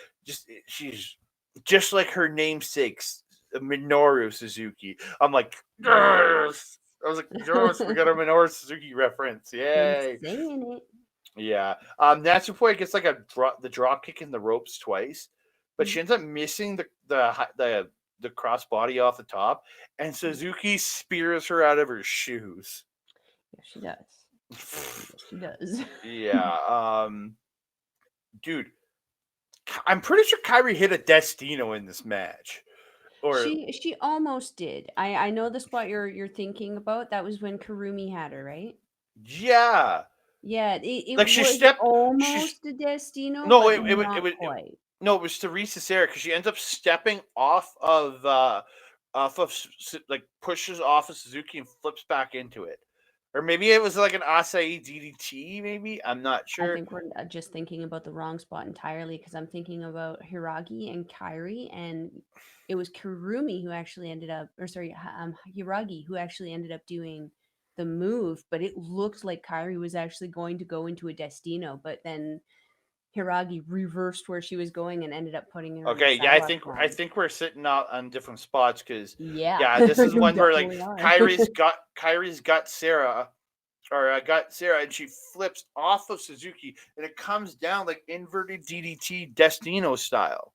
she's just like her namesakes, Minoru Suzuki. I'm like, yes! I was like, yes, we got a Minoru Suzuki reference, Been yay! saying it. Yeah. Natsupoi gets like the drop kick in the ropes twice, but Mm, she ends up missing the crossbody off the top, and mm. Suzuki spears her out of her shoes. Yes, she does. Yes, she does. Yeah. Dude, I'm pretty sure Kyrie hit a Destino in this match. Or She almost did. I know the spot you're thinking about. That was when Karumi had her, right? yeah, Yeah, it like she was stepped. She's almost a Destino, no, but not it quite. no, it was Teresa Sarah because she ends up stepping off of like pushes off of Suzuki and flips back into it, or maybe it was like an Acai DDT. Maybe I'm not I sure. think we're just thinking about the wrong spot entirely because I'm thinking about Hiragi and Kairi, and it was Kurumi who actually ended up, or sorry, Hiragi who actually ended up doing the move, but it looked like Kairi was actually going to go into a Destino, but then Hiragi reversed where she was going and ended up putting her in the Okay, yeah, Sawa I Slam. think we're sitting out on different spots because Yeah, yeah, this is we one where like definitely are. Kyrie's got Sarah, or I got Sarah, and she flips off of Suzuki, and it comes down like inverted DDT Destino style.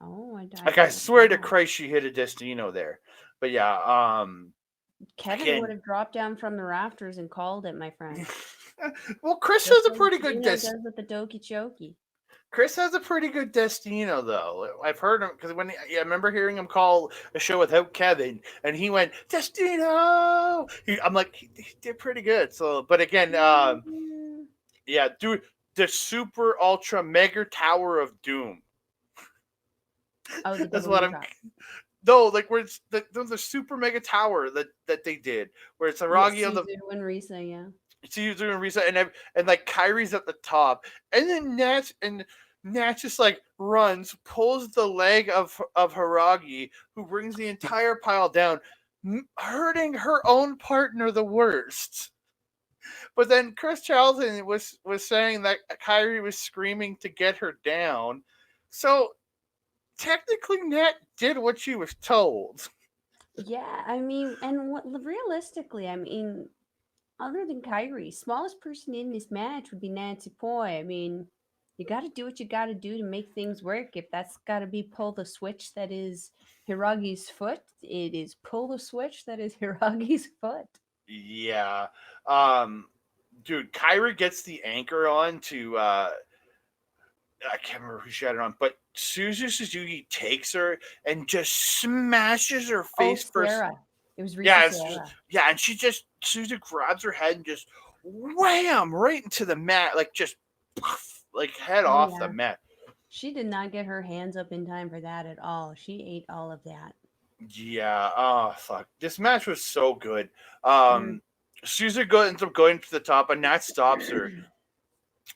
Oh, I Like I didn't know swear to that. Christ, she hit a Destino there. But yeah, Kevin would again, have dropped down from the rafters and called it, my friend. well, Chris Just has a like pretty good Gino does with the Doki Choki. Chris has a pretty good Destino though. I've heard him because I remember hearing him call a show without Kevin, and he went Destino. I'm like, he did pretty good. So, but again, Mm. yeah, dude, the Super Ultra Mega Tower of Doom. Oh, the That's double what knee I'm. drop. No, like where it's the Super Mega Tower that they did, where it's Yes, Aragi on the Caesar and Risa, yeah. Caesar and Risa, and like Kyrie's at the top, and then Natch just like runs, pulls the leg of Haragi, who brings the entire pile down, hurting her own partner the worst. But then Chris Charlton was saying that Kyrie was screaming to get her down, so technically Nat did what she was told. Yeah, I mean, and what realistically, I mean, other than Kyrie, smallest person in this match would be Nancy Poi. I mean, you got to do what you got to do to make things work. If that's got to be pull the switch that is Hiragi's foot, it is pull the switch that is Hiragi's foot. Yeah, um, dude, Kyrie gets the anchor on to I can't remember who she had it on, but Suzu Suzuki takes her and just smashes her Oh, face first. Sarah. It was Risa Yeah, Sarah. yeah, and Suzu grabs her head and just wham right into the mat, like just poof, like head Oh, off the yeah. mat. She did not get her hands up in time for that at all. She ate all of that. Yeah, oh fuck, this match was so good. Mm. Suzu ends up going to the top, and Nat stops her,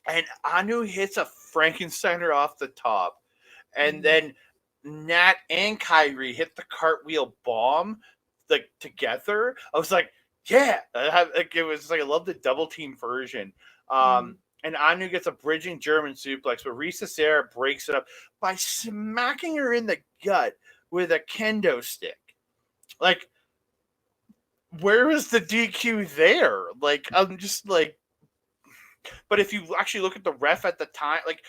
and Anu hits a Frankensteiner off the top. And Mm. then Nat and Kyrie hit the cartwheel bomb like together. I was like, yeah, like it was like I love the double team version. Mm. And Anu gets a bridging German suplex, but Risa Sarah breaks it up by smacking her in the gut with a kendo stick. Like, where was the DQ there? Like, I'm just like, but if you actually look at the ref at the time, like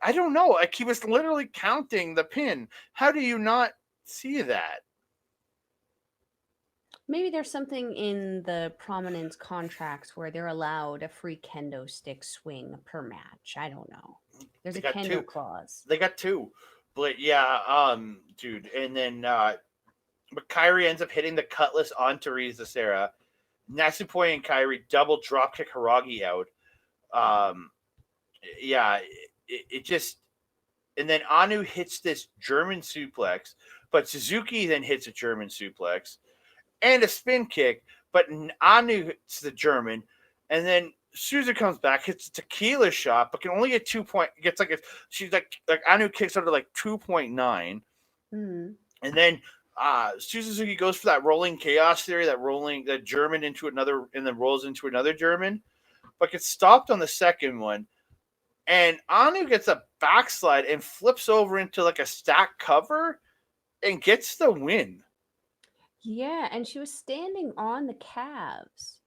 I don't know, like he was literally counting the pin. How do you not see that? Maybe there's something in the prominence contracts where they're allowed a free kendo stick swing per match. I don't know. There's They a got kendo two. clause. They got two. But yeah, dude, and then but Kyrie ends up hitting the cutlass on Teresa Sarah. Natsupoi and Kyrie double dropkick Haragi out. Um, yeah, it just and then Anu hits this German suplex, but Suzuki then hits a German suplex and a spin kick, but Anu hits the German, and then Souza comes back, hits a tequila shot, but can only get 2 point. Gets like she's like Anu kicks out to like 2.9, Mm. and then Suzuki goes for that rolling chaos theory, that rolling the German into another, and then rolls into another German, but gets stopped on the second one. And Anu gets a backslide and flips over into like a stack cover and gets the win. Yeah, and she was standing on the calves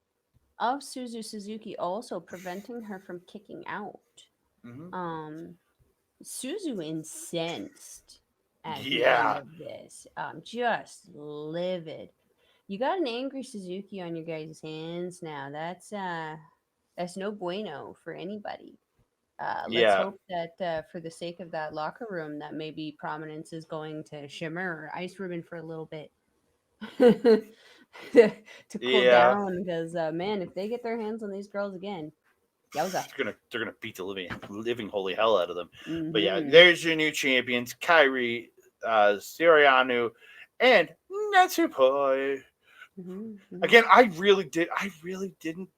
of Suzu Suzuki also preventing her from kicking out. Hmm. Um, Suzu incensed at the end Yeah, of this. Just livid. You got an angry Suzuki on your guys' hands now. That's no bueno for anybody. Let's yeah, hope that for the sake of that locker room, that maybe Prominence is going to shimmer or ice ribbon for a little bit to cool yeah. down. Because man, if they get their hands on these girls again, yowza. They're gonna beat the living holy hell out of them. But yeah, Mm-hmm. there's your new champions, Kairi, Sirianu, and Natsupoi. Mm-hmm. Mm-hmm. Again, I really didn't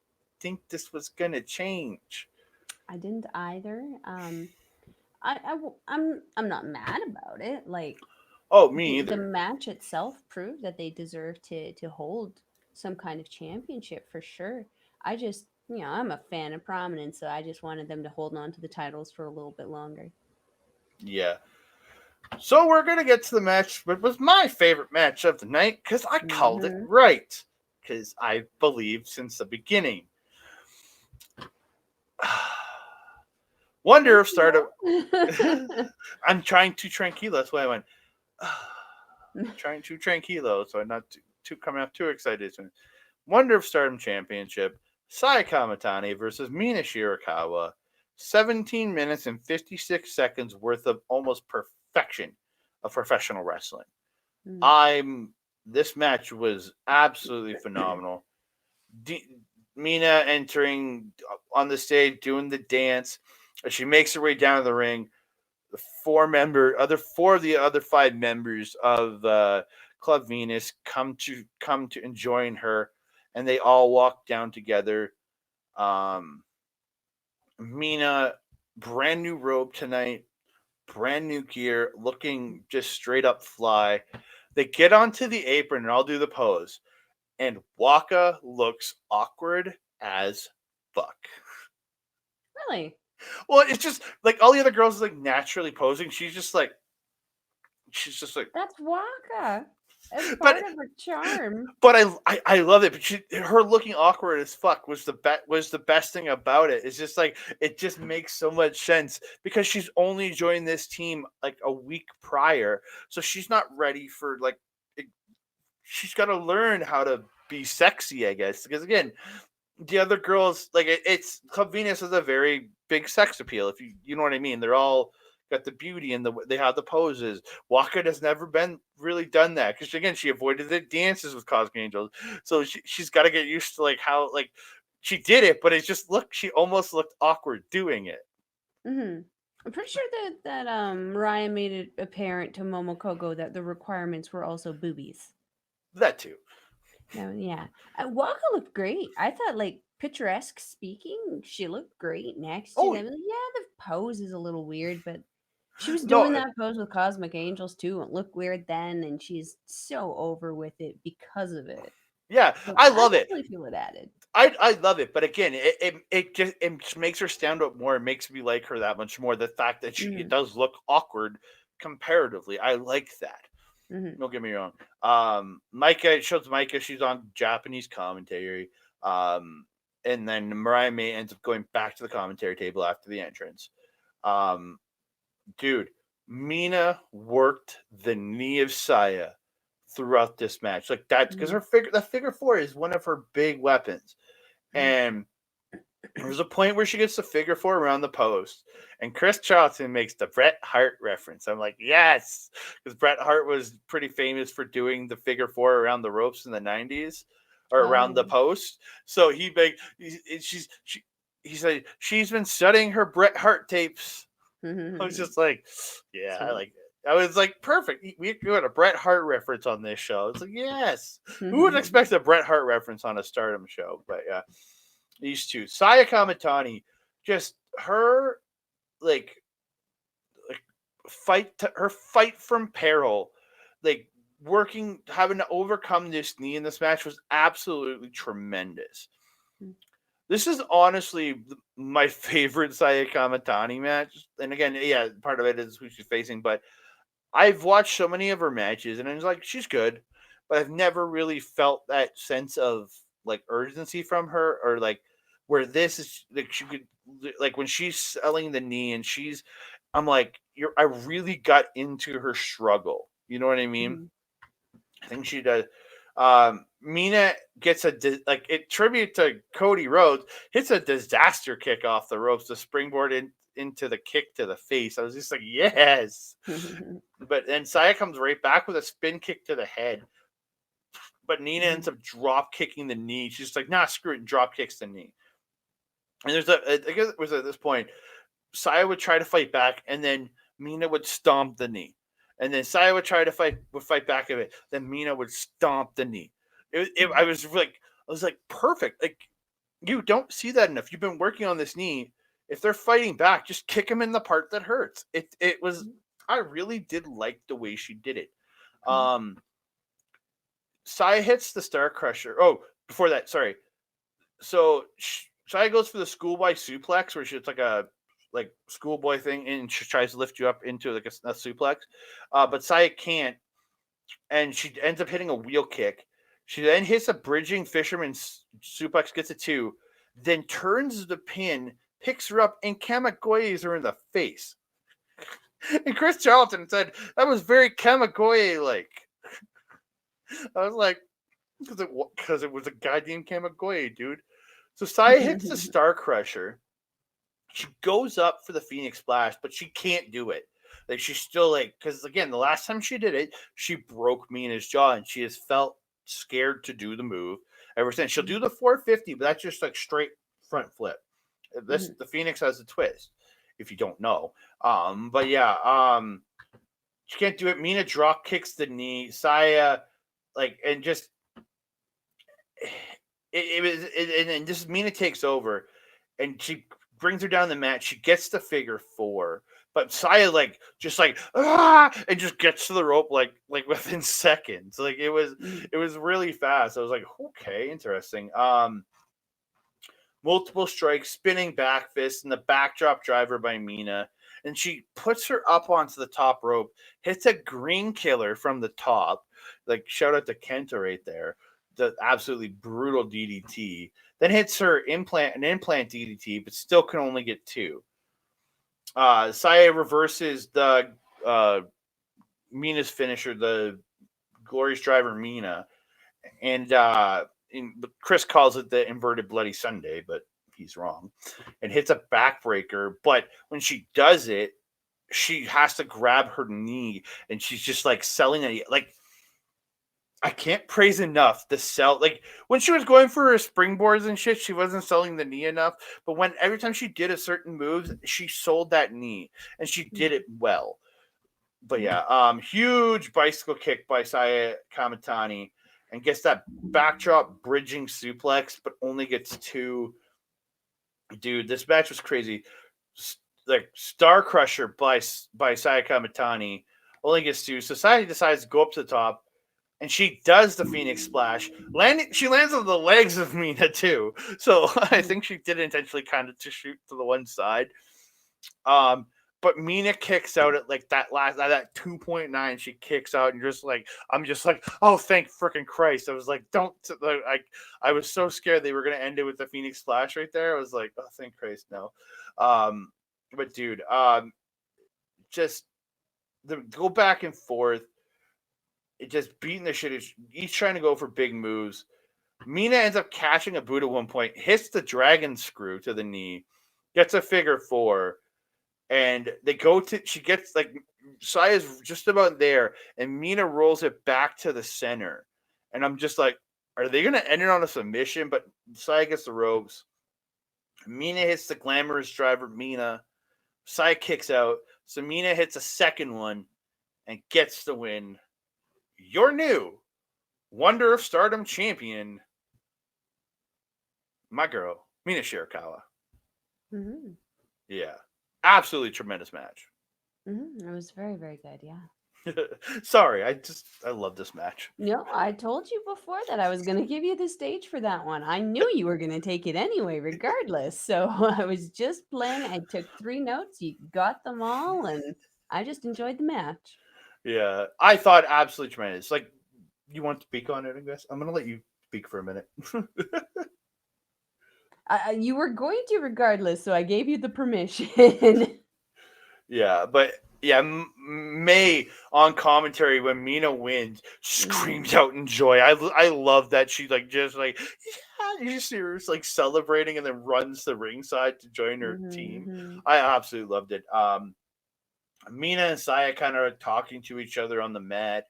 think this was gonna change. I didn't either. I'm not mad about it. Like Oh, me the either. match itself proved that they deserve to hold some kind of championship for sure. I just, I'm a fan of Prominence, so I just wanted them to hold on to the titles for a little bit longer. Yeah. So we're gonna get to the match, but it was my favorite match of the night because I called it Mm-hmm. right. Because I believed since the beginning. Wonder of Stardom. I'm trying to tranquilo. That's why I went. Trying to tranquilo, so I'm not too coming up too excited. Wonder of Stardom Championship. Saya Kamitani versus Mina Shirakawa. 17 minutes and 56 seconds worth of almost perfection of professional wrestling. Mm. I'm This match was absolutely phenomenal. D- Mina entering on the stage, doing the dance. As she makes her way down to the ring, the four of the other five members of Club Venus come to enjoying her, and they all walk down together. Um, Mina, brand new robe tonight, brand new gear, looking just straight up fly. They get onto the apron and I'll do the pose. And Waka looks awkward as fuck. Really? Well, it's just like all the other girls like naturally posing. She's just like, That's Waka. It's but part of her charm. but I love it. But her looking awkward as fuck was the best thing about it. It's just like it just makes so much sense because she's only joined this team like a week prior, so she's not ready for like. She's got to learn how to be sexy, I guess. Because again, the other girls like it's Club Venus has a very big sex appeal. If you know what I mean, they're all got the beauty and they have the poses. Walker has never been really done that because again she avoided the dances with Cosmic Angels, so she's got to get used to like how like she did it, but it just looked she almost looked awkward doing it. Mm-hmm. I'm pretty sure that Mariah made it apparent to Momokogo that the requirements were also boobies. That too. No, yeah. Waka looked great. I thought, like, picturesque speaking, she looked great next to Oh them. Yeah, the pose is a little weird, but she was no, doing that pose with Cosmic Angels too. It looked weird then, and she's so over with it because of it. yeah, So I I love it. definitely feel it added. I love it, but again, it just makes her stand out more. It makes me like her that much more. The fact that it Mm-hmm. does look awkward comparatively, I like that. Mm-hmm. Don't get me wrong. Maika, it shows Maika she's on Japanese commentary. Um, and then Mariah May ends up going back to the commentary table after the entrance. Um, dude, Mina worked the knee of Saya throughout this match, like that because Mm-hmm. that figure four is one of her big weapons, and there's a point where she gets the figure four around the post, and Chris Charlton makes the Bret Hart reference. I'm like, yes, because Bret Hart was pretty famous for doing the figure four around the ropes in the '90s or around the Oh. post. So he said she's been studying her Bret Hart tapes. I was just like, yeah, I Sweet. like. I was like, perfect. We got a Bret Hart reference on this show. It's like, yes, who would expect a Bret Hart reference on a Stardom show? But yeah, these two, Saya Kamitani, just her like her fight from peril, like working, having to overcome this knee in this match was absolutely tremendous. This is honestly my favorite Saya Kamitani match, and again, yeah, part of it is who she's facing, but I've watched so many of her matches, and it's like she's good, but I've never really felt that sense of like urgency from her, or like where this is like she could like when she's selling the knee and I'm like I really got into her struggle. You know what I mean? Mhm. I think she does. Mina gets like it tribute to Cody Rhodes, hits a disaster kick off the ropes to springboard into the kick to the face. I was just like, yes. But then Saya comes right back with a spin kick to the head. But Nina ends up drop kicking the knee. She's like, nah, screw it, and drop kicks the knee. And I guess it was at this point, Saya would try to fight back, and then Mina would stomp the knee. And then Saya would try to fight back of it. Then Mina would stomp the knee. I was like, perfect. Like, you don't see that enough. You've been working on this knee. If they're fighting back, just kick them in the part that hurts. It was. I really did like the way she did it. Saya hits the Star Crusher. Oh, before that, sorry. So Saya goes for the schoolboy suplex, where it's like a schoolboy thing, and she tries to lift you up into like a suplex, but Saya can't, and she ends up hitting a wheel kick. She then hits a bridging fisherman suplex, gets a 2, then turns the pin, picks her up, and Kamigoyes her in the face. And Chris Charlton said that was very Kamigoye like. I was like, because it was a goddamn Kamigoye, dude. So Saya hits the Star Crusher. She goes up for the Phoenix Splash, but she can't do it. Like, she's still like, because again, the last time she did it, she broke Mina's jaw, and she has felt scared to do the move ever since. She'll do the 450, but that's just like straight front flip. The Phoenix has a twist, if you don't know. But yeah, she can't do it. Mina drop kicks the knee. Saya, like, and just and just Mina takes over, and she brings her down the mat. She gets the figure 4, but Saya and just gets to the rope like within seconds. Like, it was really fast. I was like, okay, interesting. Multiple strikes, spinning back fist, and the backdrop driver by Mina. And she puts her up onto the top rope, hits a green killer from the top. Like, shout out to Kenta right there. The absolutely brutal DDT. Then hits her implant DDT, but still can only get 2. Saya reverses the Mina's finisher, the Glorious Driver Mina, and Chris calls it the inverted Bloody Sunday, but he's wrong, and hits a backbreaker. But when she does it, she has to grab her knee, and she's just like selling it. Like, I can't praise enough the sell. Like, when she was going for her springboards and shit, she wasn't selling the knee enough. But every time she did a certain move, she sold that knee, and she did it well. But yeah, huge bicycle kick by Saya Kamitani, and gets that backdrop bridging suplex, but only gets 2. Dude, this match was crazy. Like, Star Crusher by Saya Kamitani only gets 2. So Saya decides to go up to the top, and she does the Phoenix Splash. She lands on the legs of Mina too. So I think she did intentionally kind of to shoot to the one side. But Mina kicks out at like that 2.9. She kicks out, and I'm just like, oh, thank freaking Christ! I was like, don't. I was so scared they were gonna end it with the Phoenix Splash right there. I was like, oh, thank Christ, no. But dude, just go back and forth. It just beating the shit. Each trying to go for big moves. Mina ends up catching a boot at one point, hits the dragon screw to the knee, gets a figure 4. And they go to, she gets like, Saya's just about there, and Mina rolls it back to the center. And I'm just like, are they going to end it on a submission? But Saya gets the ropes. Mina hits the glamorous driver, Mina. Saya kicks out. So Mina hits a second one and gets the win. Your new Wonder of Stardom champion, my girl, Mina Shirakawa. Yeah. Absolutely tremendous match. It was very, very good. Yeah. Sorry, I love this match. No, I told you before that I was going to give you the stage for that one. I knew you were going to take it anyway, regardless. So I was just playing. I took 3 notes. You got them all, and I just enjoyed the match. Yeah, I thought absolutely tremendous. Like, you want to speak on it, I guess? I'm going to let you speak for a minute. You were going to regardless, so I gave you the permission. Yeah, but yeah, May on commentary when Mina wins screams out in joy. I love that she like just like yeah, you just see her like celebrating and then runs to ringside to join her team. Mm-hmm. I absolutely loved it. Mina and Saya kind of talking to each other on the mat.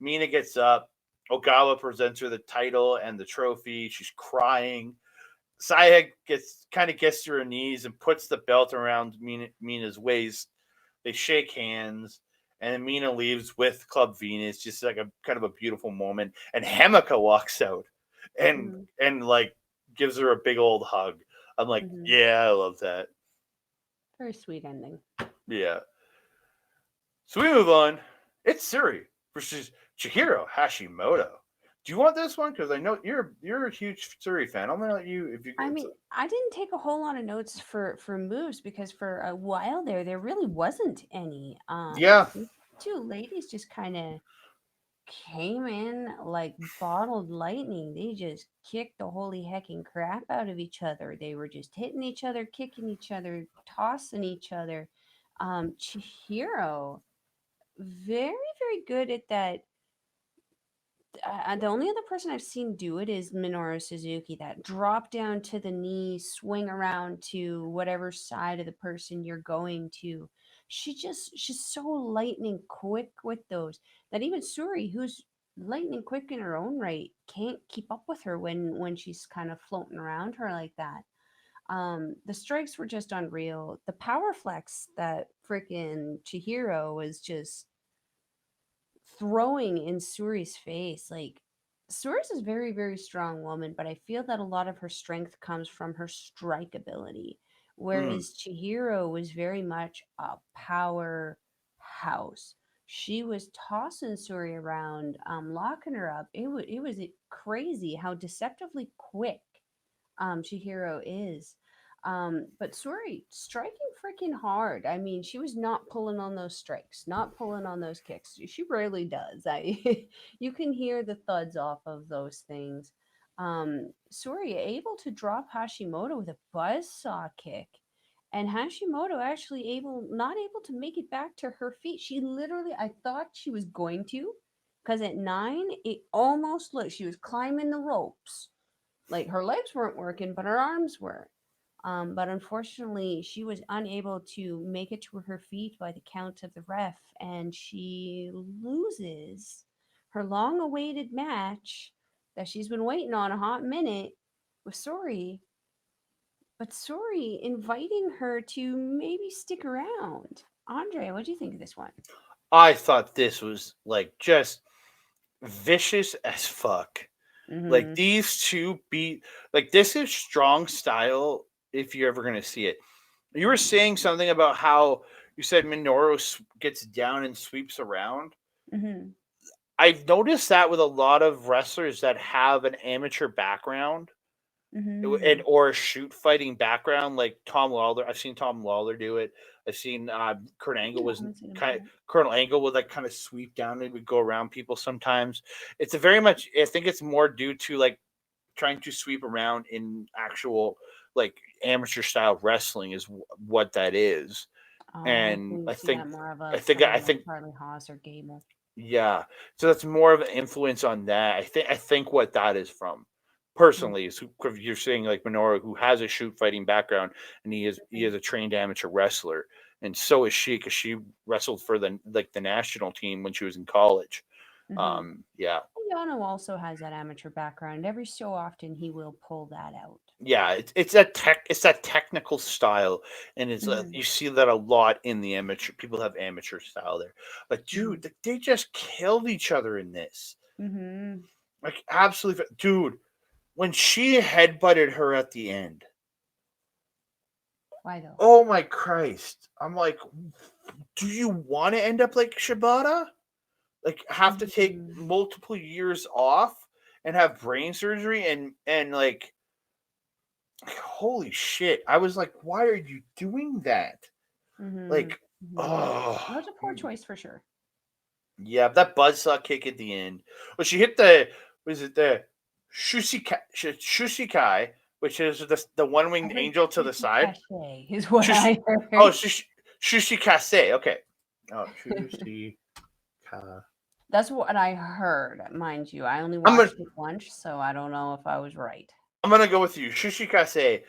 Mina gets up. Ogawa presents her the title and the trophy. She's crying. Saya gets to her knees and puts the belt around Mina's waist. They shake hands, and Mina leaves with Club Venus. Just like a kind of a beautiful moment. And Himeka walks out and like gives her a big old hug. I'm like, yeah, I love that. Very sweet ending. Yeah. So we move on. It's Syuri versus Chihiro Hashimoto. Do you want this one? Because I know you're a huge Syuri fan. I'm gonna let you if you. I mean, I didn't take a whole lot of notes for moves because for a while there really wasn't any. Yeah. These two ladies just kind of came in like bottled lightning. They just kicked the holy hecking crap out of each other. They were just hitting each other, kicking each other, tossing each other. Chihiro, very good at that. The only other person I've seen do it is Minoru Suzuki. That drop down to the knee, swing around to whatever side of the person you're going to. She's so lightning quick with those that even Suri, who's lightning quick in her own right, can't keep up with her when she's kind of floating around her like that. The strikes were just unreal. The power flex that freaking Chihiro was just throwing in Suri's face. Like, Suri's is a very strong woman, but I feel that a lot of her strength comes from her strike ability, whereas Chihiro was very much a powerhouse. She was tossing Suri around, locking her up. It was crazy how deceptively quick Chihiro is. But Suri striking freaking hard. I mean, she was not pulling on those strikes, not pulling on those kicks. She rarely does. You can hear the thuds off of those things. Suri able to drop Hashimoto with a buzzsaw kick, and Hashimoto actually not able to make it back to her feet. She literally, I thought she was going to, because at 9, it almost looked she was climbing the ropes. Like her legs weren't working, but her arms were. But unfortunately, she was unable to make it to her feet by the count of the ref, and she loses her long awaited match that she's been waiting on a hot minute with Suri. But Suri inviting her to maybe stick around. Andre, what do you think of this one? I thought this was like just vicious as fuck. Like these two beat like this is strong style if you're ever gonna see it. You were saying something about how you said Minoru gets down and sweeps around. Mm-hmm. I've noticed that with a lot of wrestlers that have an amateur background and or a shoot fighting background, like Tom Lawler. I've seen Tom Lawler do it. I've seen Kurt Angle was Colonel Angle would like kind of sweep down and would go around people sometimes. It's a very much. I think it's more due to like trying to sweep around in actual like amateur style wrestling is what that is. And I think more of a I think Charlie Haas or Gable. yeah. So that's more of an influence on that. I think what that is from personally is you're saying like Minoru who has a shoot fighting background and he is a trained amateur wrestler and so is she because she wrestled for the national team when she was in college. Yeah. Yano also has that amateur background. Every so often he will pull that out. Yeah, it's that technical style, and you see that a lot in the amateur. People have amateur style there, but dude, they just killed each other in this. Like absolutely, dude. When she headbutted her at the end, why though? Oh my Christ! I'm like, do you want to end up like Shibata? Like have to take multiple years off and have brain surgery and like holy shit. I was like, why are you doing that? Like, oh. That was a poor choice for sure. Yeah, that buzzsaw kick at the end. Well, she hit the, was it the Shushikai, which is the one-winged angel to the side. Shushikase is what Shushi, I heard. oh, Shushikase. Okay. Oh, Shushika. That's what I heard, mind you. I only I'm watched it once, so I don't know if I was right. gonna go with you. Shushikase.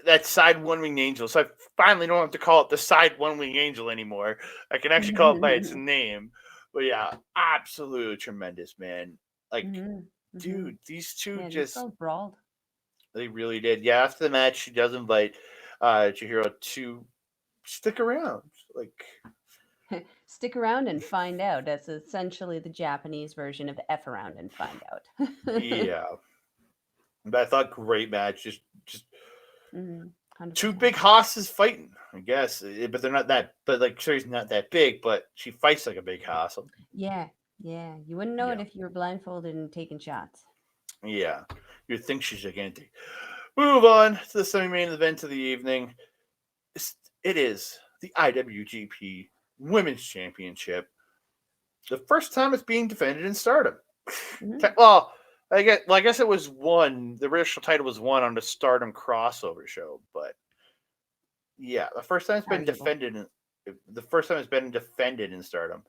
That side one-winged angel. So I finally don't have to call it the side one-winged angel anymore. I can actually call it by its name. But yeah, absolutely tremendous, man. Like, dude, these two just brawled. They really did. Yeah, after the match, she does invite Chihiro to stick around. Like, stick around and find out. That's essentially the Japanese version of F around and find out. yeah. But I thought great match. Just 100%. two big hosses fighting, I guess. But they're not that. But like, Syuri's not that big, but she fights like a big hoss. Yeah. You wouldn't know it if you were blindfolded and taking shots. Yeah, you'd think she's gigantic. Move on to the semi-main event of the evening. It is the IWGP Women's Championship. The first time it's being defended in Stardom. Well, I guess it was won. The original title was won on the Stardom crossover show, but yeah, the first time it's been defended. The first time it's been defended in Stardom.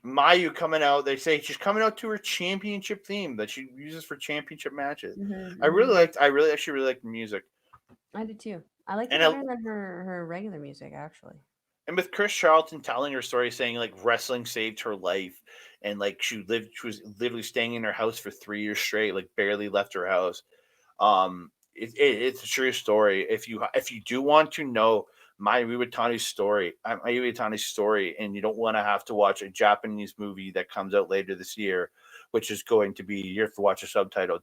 Mayu coming out. They say she's coming out to her championship theme that she uses for championship matches. I actually really liked the music. I did too. I like it better than her regular music, actually. And with Chris Charlton telling her story, saying like wrestling saved her life, and like she was literally staying in her house for 3 years straight, like barely left her house. It's a true story. If you do want to know Mayu Iwatani's story, and you don't want to have to watch a Japanese movie that comes out later this year, which is going to be, you have to watch a subtitled.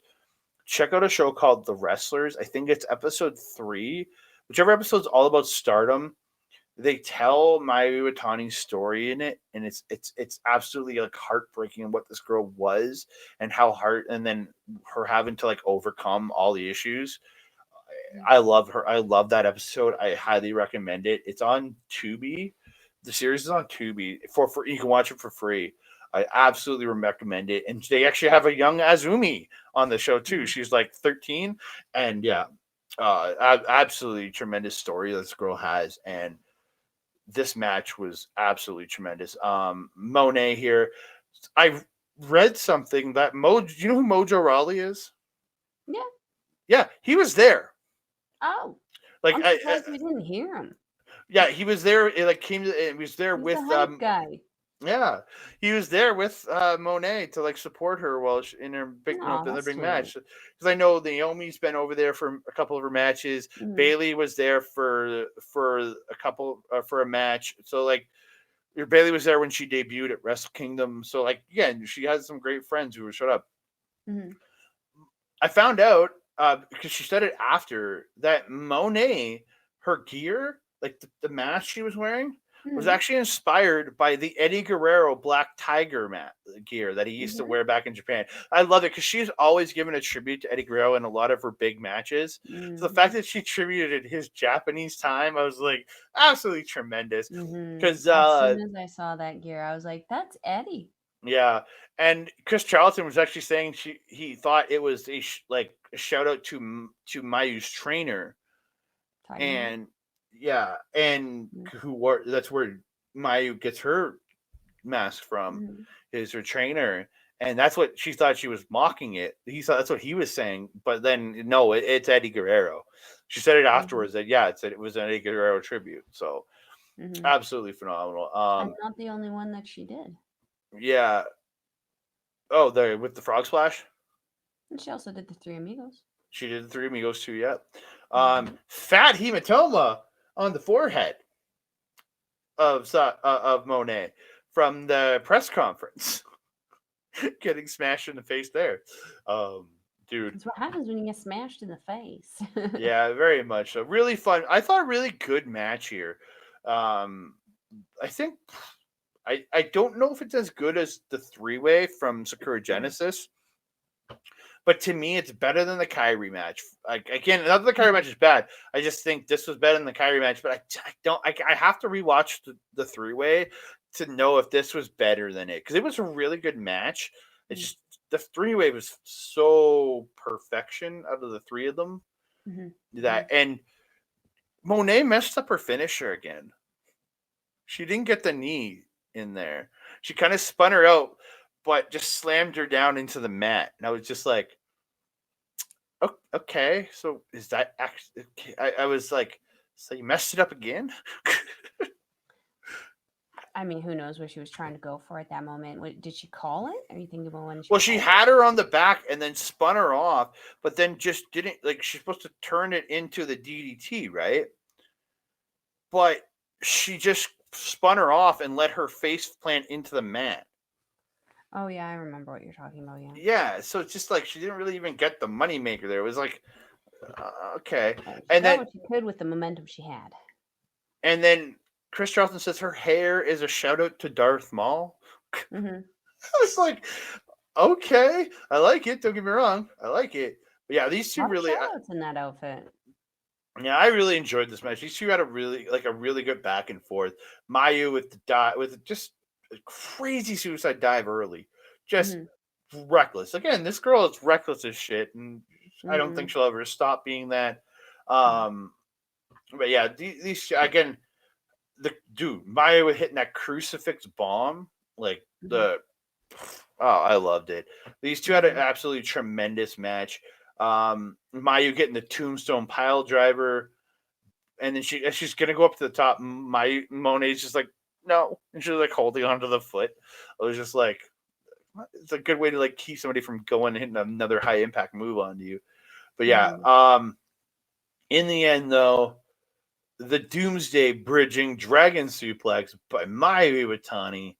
Check out a show called The Wrestlers. I think it's episode 3. Whichever episode's all about Stardom, they tell Mayu Iwatani's story in it, and it's absolutely like heartbreaking what this girl was and how hard, and then her having to like overcome all the issues. I love her. I love that episode. I highly recommend it. It's on Tubi. The series is on Tubi. For you can watch it for free. I absolutely recommend it. And they actually have a young Azumi on the show too. She's like 13, and yeah, absolutely tremendous story this girl has. And this match was absolutely tremendous. Monet here. I read something that do you know who Mojo Rawley is? Yeah. Yeah, he was there. Oh, like I'm surprised we didn't hear him. Yeah, he was there. He was there with the guy. Yeah, he was there with Monet to like support her while in her big match. Because I know Naomi's been over there for a couple of her matches. Bailey was there for a couple for a match. So like, Bailey was there when she debuted at Wrestle Kingdom. So like, again, she has some great friends who showed up. I found out because she said it after that Monet, her gear, like the mask she was wearing, was actually inspired by the Eddie Guerrero Black Tiger gear that he used to wear back in Japan. I love it because she's always given a tribute to Eddie Guerrero in a lot of her big matches. So the fact that she tributed his Japanese time, I was like, absolutely tremendous. Because as soon as I saw that gear, I was like, that's Eddie. Yeah, and Chris Charlton was actually saying he thought it was a shout out to Mayu's trainer, and that's where Mayu gets her mask from, is her trainer, and that's what she thought she was mocking it. He thought that's what he was saying, but then no, it's Eddie Guerrero. She said it afterwards that it was an Eddie Guerrero tribute. So absolutely phenomenal. I'm not the only one that she did. Yeah. Oh, there with the frog splash. And she also did the Three Amigos. She did the Three Amigos too. Yeah. Fat hematoma on the forehead of Monet from the press conference, getting smashed in the face there. Dude, that's what happens when you get smashed in the face. Yeah, very much so. Really fun. I thought a really good match here. I think. I don't know if it's as good as the 3-way from Sakura Genesis, but to me, it's better than the Kairi match. Again, not that the Kairi match is bad. I just think this was better than the Kairi match, but I have to rewatch the 3-way to know if this was better than it, because it was a really good match. It's just the three-way was so perfection out of the three of them that, and Monet messed up her finisher again. She didn't get the knee in there. She kind of spun her out, but just slammed her down into the mat. And I was just like, okay, so is that actually? Okay? I was like, so you messed it up again? I mean, who knows what she was trying to go for at that moment? Did she call it? Are you thinking about when she? Well, she had her on the back and then spun her off, but then just didn't, like, she's supposed to turn it into the DDT, right? But she just spun her off and let her face plant into the mat. Oh yeah, I remember what you're talking about. Yeah. Yeah, so it's just like she didn't really even get the moneymaker there. It was like, okay, She and got then what she could with the momentum she had. and then Chris Charlton says her hair is a shout out to Darth Maul. I was like, okay, I like it. Don't get me wrong, I like it. But yeah, these two really. Shout-outs in that outfit. Yeah, I really enjoyed this match. These two had a really good back and forth. Mayu with the dive, with just a crazy suicide dive early, just reckless. Again, this girl is reckless as shit, and I don't think she'll ever stop being that. But yeah, these again, the dude Mayu hitting that crucifix bomb, like I loved it. These two had an absolutely tremendous match. Mayu getting the tombstone pile driver, and then she's gonna go up to the top. Monet's just like, no, and she's like holding onto the foot. I was just like, it's a good way to like keep somebody from going and hitting another high impact move on you. But yeah, in the end though, the Doomsday bridging dragon suplex by Mayu Iwatani,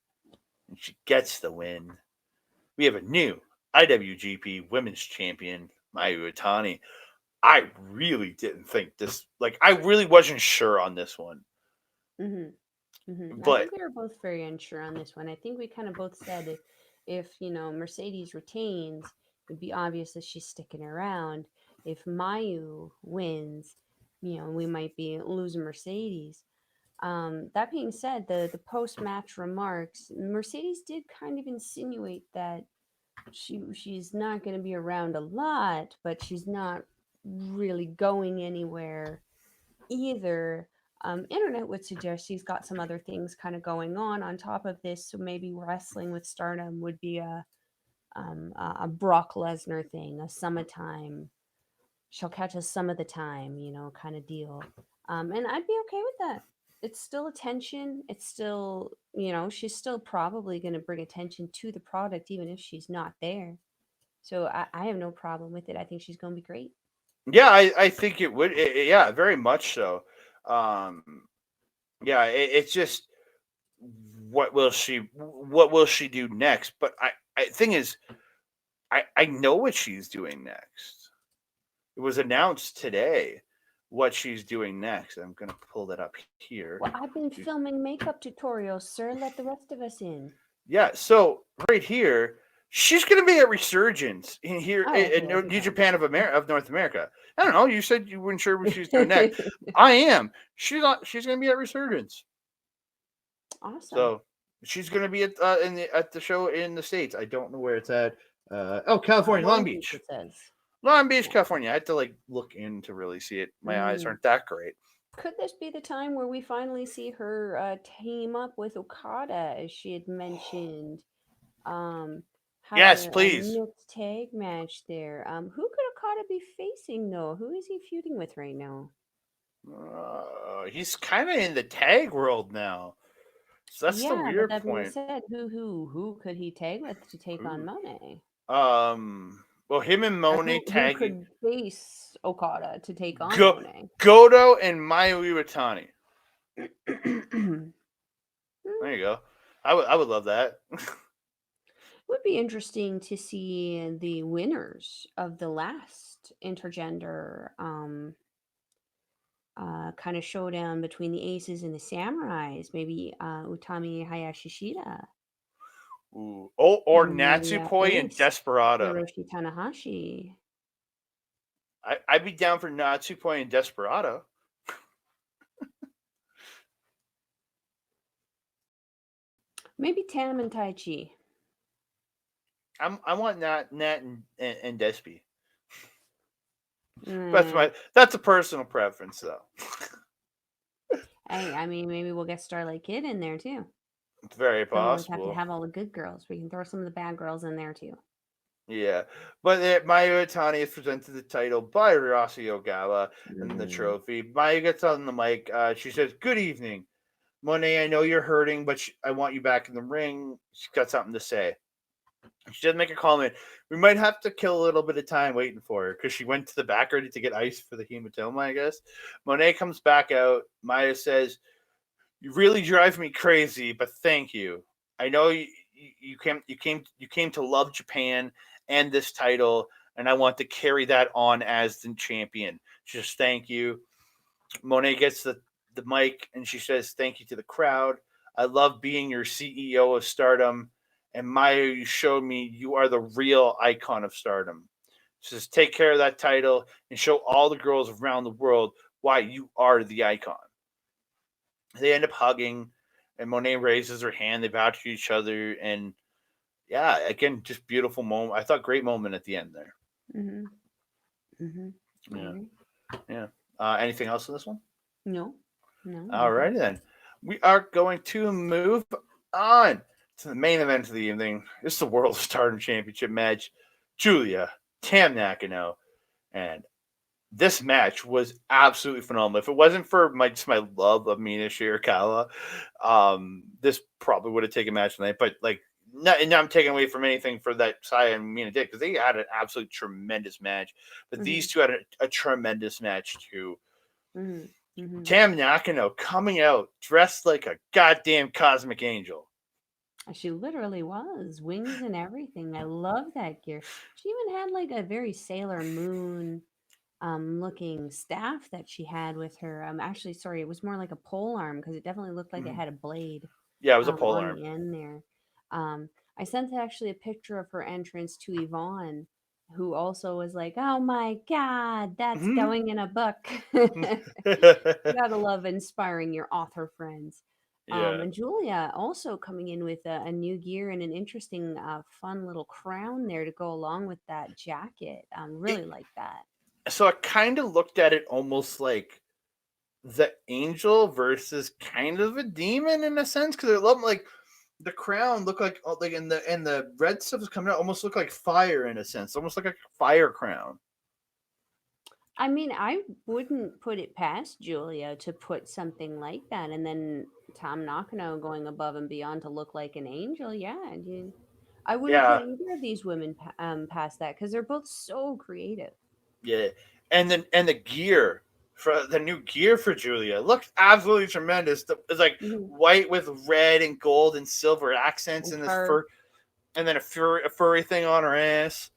and she gets the win. We have a new IWGP Women's Champion, Mayu Iwatani. I really didn't think this. Like, I really wasn't sure on this one. I But think we were both very unsure on this one. I think we kind of both said if Mercedes retains, it'd be obvious that she's sticking around. If Mayu wins, we might be losing Mercedes. That being said, the post match remarks, Mercedes did kind of insinuate that she's not going to be around a lot, but she's not really going anywhere either. Internet would suggest she's got some other things kind of going on top of this, so maybe wrestling with Stardom would be a Brock Lesnar thing, a summertime. She'll catch us some of the time, kind of deal. And I'd be okay with that. It's still attention. It's still, she's still probably going to bring attention to the product, even if she's not there. So I have no problem with it. I think she's going to be great. yeah, I think it would. Yeah, very much so. Yeah, it's just what will she do next? But I thing is, I know what she's doing next. It was announced today what she's doing next. I'm gonna pull that up here. Well, I've been filming makeup tutorials, sir. Let the rest of us in. Yeah, so right here, she's gonna be at Resurgence in here in New Japan of North America. I don't know. You said you weren't sure what she's doing next. I am. She's gonna be at Resurgence. Awesome. So she's gonna be at the show in the States. I don't know where it's at. California, Long Beach. It says. Long Beach, California. I had to like look in to really see it. My eyes aren't that great. Could this be the time where we finally see her team up with Okada, as she had mentioned? Yes, please. A mixed tag match there. Who could Okada be facing though? Who is he feuding with right now? He's kind of in the tag world now. So that's the weird but that point. Being said, who could he tag with to take on Monet? Well, him and Monet tagging. Who could face Okada to take on Monet? Goto and Mayu Iwatani. There you go. I would love that. Would be interesting to see the winners of the last intergender kind of showdown between the Aces and the Samurais. Maybe Utami Hayashishita. Ooh. Oh, or Natsupoi and Desperado. Hiroshi Tanahashi. I'd be down for Natsupoi and Desperado. Maybe Tam and Tai Chi. I want Nat and Despy. Mm. That's a personal preference though. Hey, I mean, maybe we'll get Starlight Kid in there too. It's very Don't always have to possible. have all the good girls. We can throw some of the bad girls in there too. Yeah, but Mayu Iwatani is presented the title by Ryosu Ogawa and the Mm. trophy. Mayu gets on the mic. She says, "Good evening, Monet. I know you're hurting, but I want you back in the ring." She's got something to say. She does make a comment. We might have to kill a little bit of time waiting for her because she went to the back already to get ice for the hematoma, I guess. Monet comes back out. Maya says, "You really drive me crazy, but thank you. I know you came to love Japan and this title, and I want to carry that on as the champion." She says, "Thank you." Monet gets the mic and she says, "Thank you to the crowd. I love being your CEO of Stardom. And Maya, you showed me you are the real icon of Stardom." She says, "Take care of that title and show all the girls around the world why you are the icon." They end up hugging, and Monet raises her hand. They bow to each other, and yeah, again, just beautiful moment. I thought great moment at the end there. Mhm. Mhm. I Yeah, agree. yeah. Anything else in this one? No. No, I think Alrighty then. We are going to move on to the main event of the evening. This is the World of Stardom Championship match. Giulia Tam Nakano, and this match was absolutely phenomenal. If it wasn't for just my love of Mina Shirakawa, this probably would have taken match tonight. But like, not I'm taking away from anything for that Saya and Mina did because they had an absolute tremendous match. But these Mhm. two had a tremendous match too. Mhm. Mhm. Tam Nakano coming out dressed like a goddamn cosmic angel. She literally was wings and everything. I love that gear. She even had like a very Sailor Moon looking staff that she had with her. Actually, sorry, it was more like a pole arm because it definitely looked like it Mhm. had a blade Yeah, it was a pole on arm. the end there. I sent actually a picture of her entrance to Yvonne, who also was like, "Oh my God, that's Mhm. going in a book." Gotta love inspiring your author friends. Yeah. And Julia also coming in with a new gear and an interesting, fun little crown there to go along with that jacket. It, Really like that. so I kind of looked at it almost like the angel versus kind of a demon in a sense because it looked like the crown looked like in the red stuff was coming out almost looked like fire in a sense, almost like a fire crown. I mean, I wouldn't put it past Julia to put something like that, and then Tom Nakano going above and beyond to look like an angel. Yeah, dude. I wouldn't put Yeah, either of these women past that because they're both so creative. yeah, and the gear for the new gear for Julia looks absolutely tremendous. It's like Hmm. white with red and gold and silver accents, And and this fur. fur, and then a furry thing on her ass.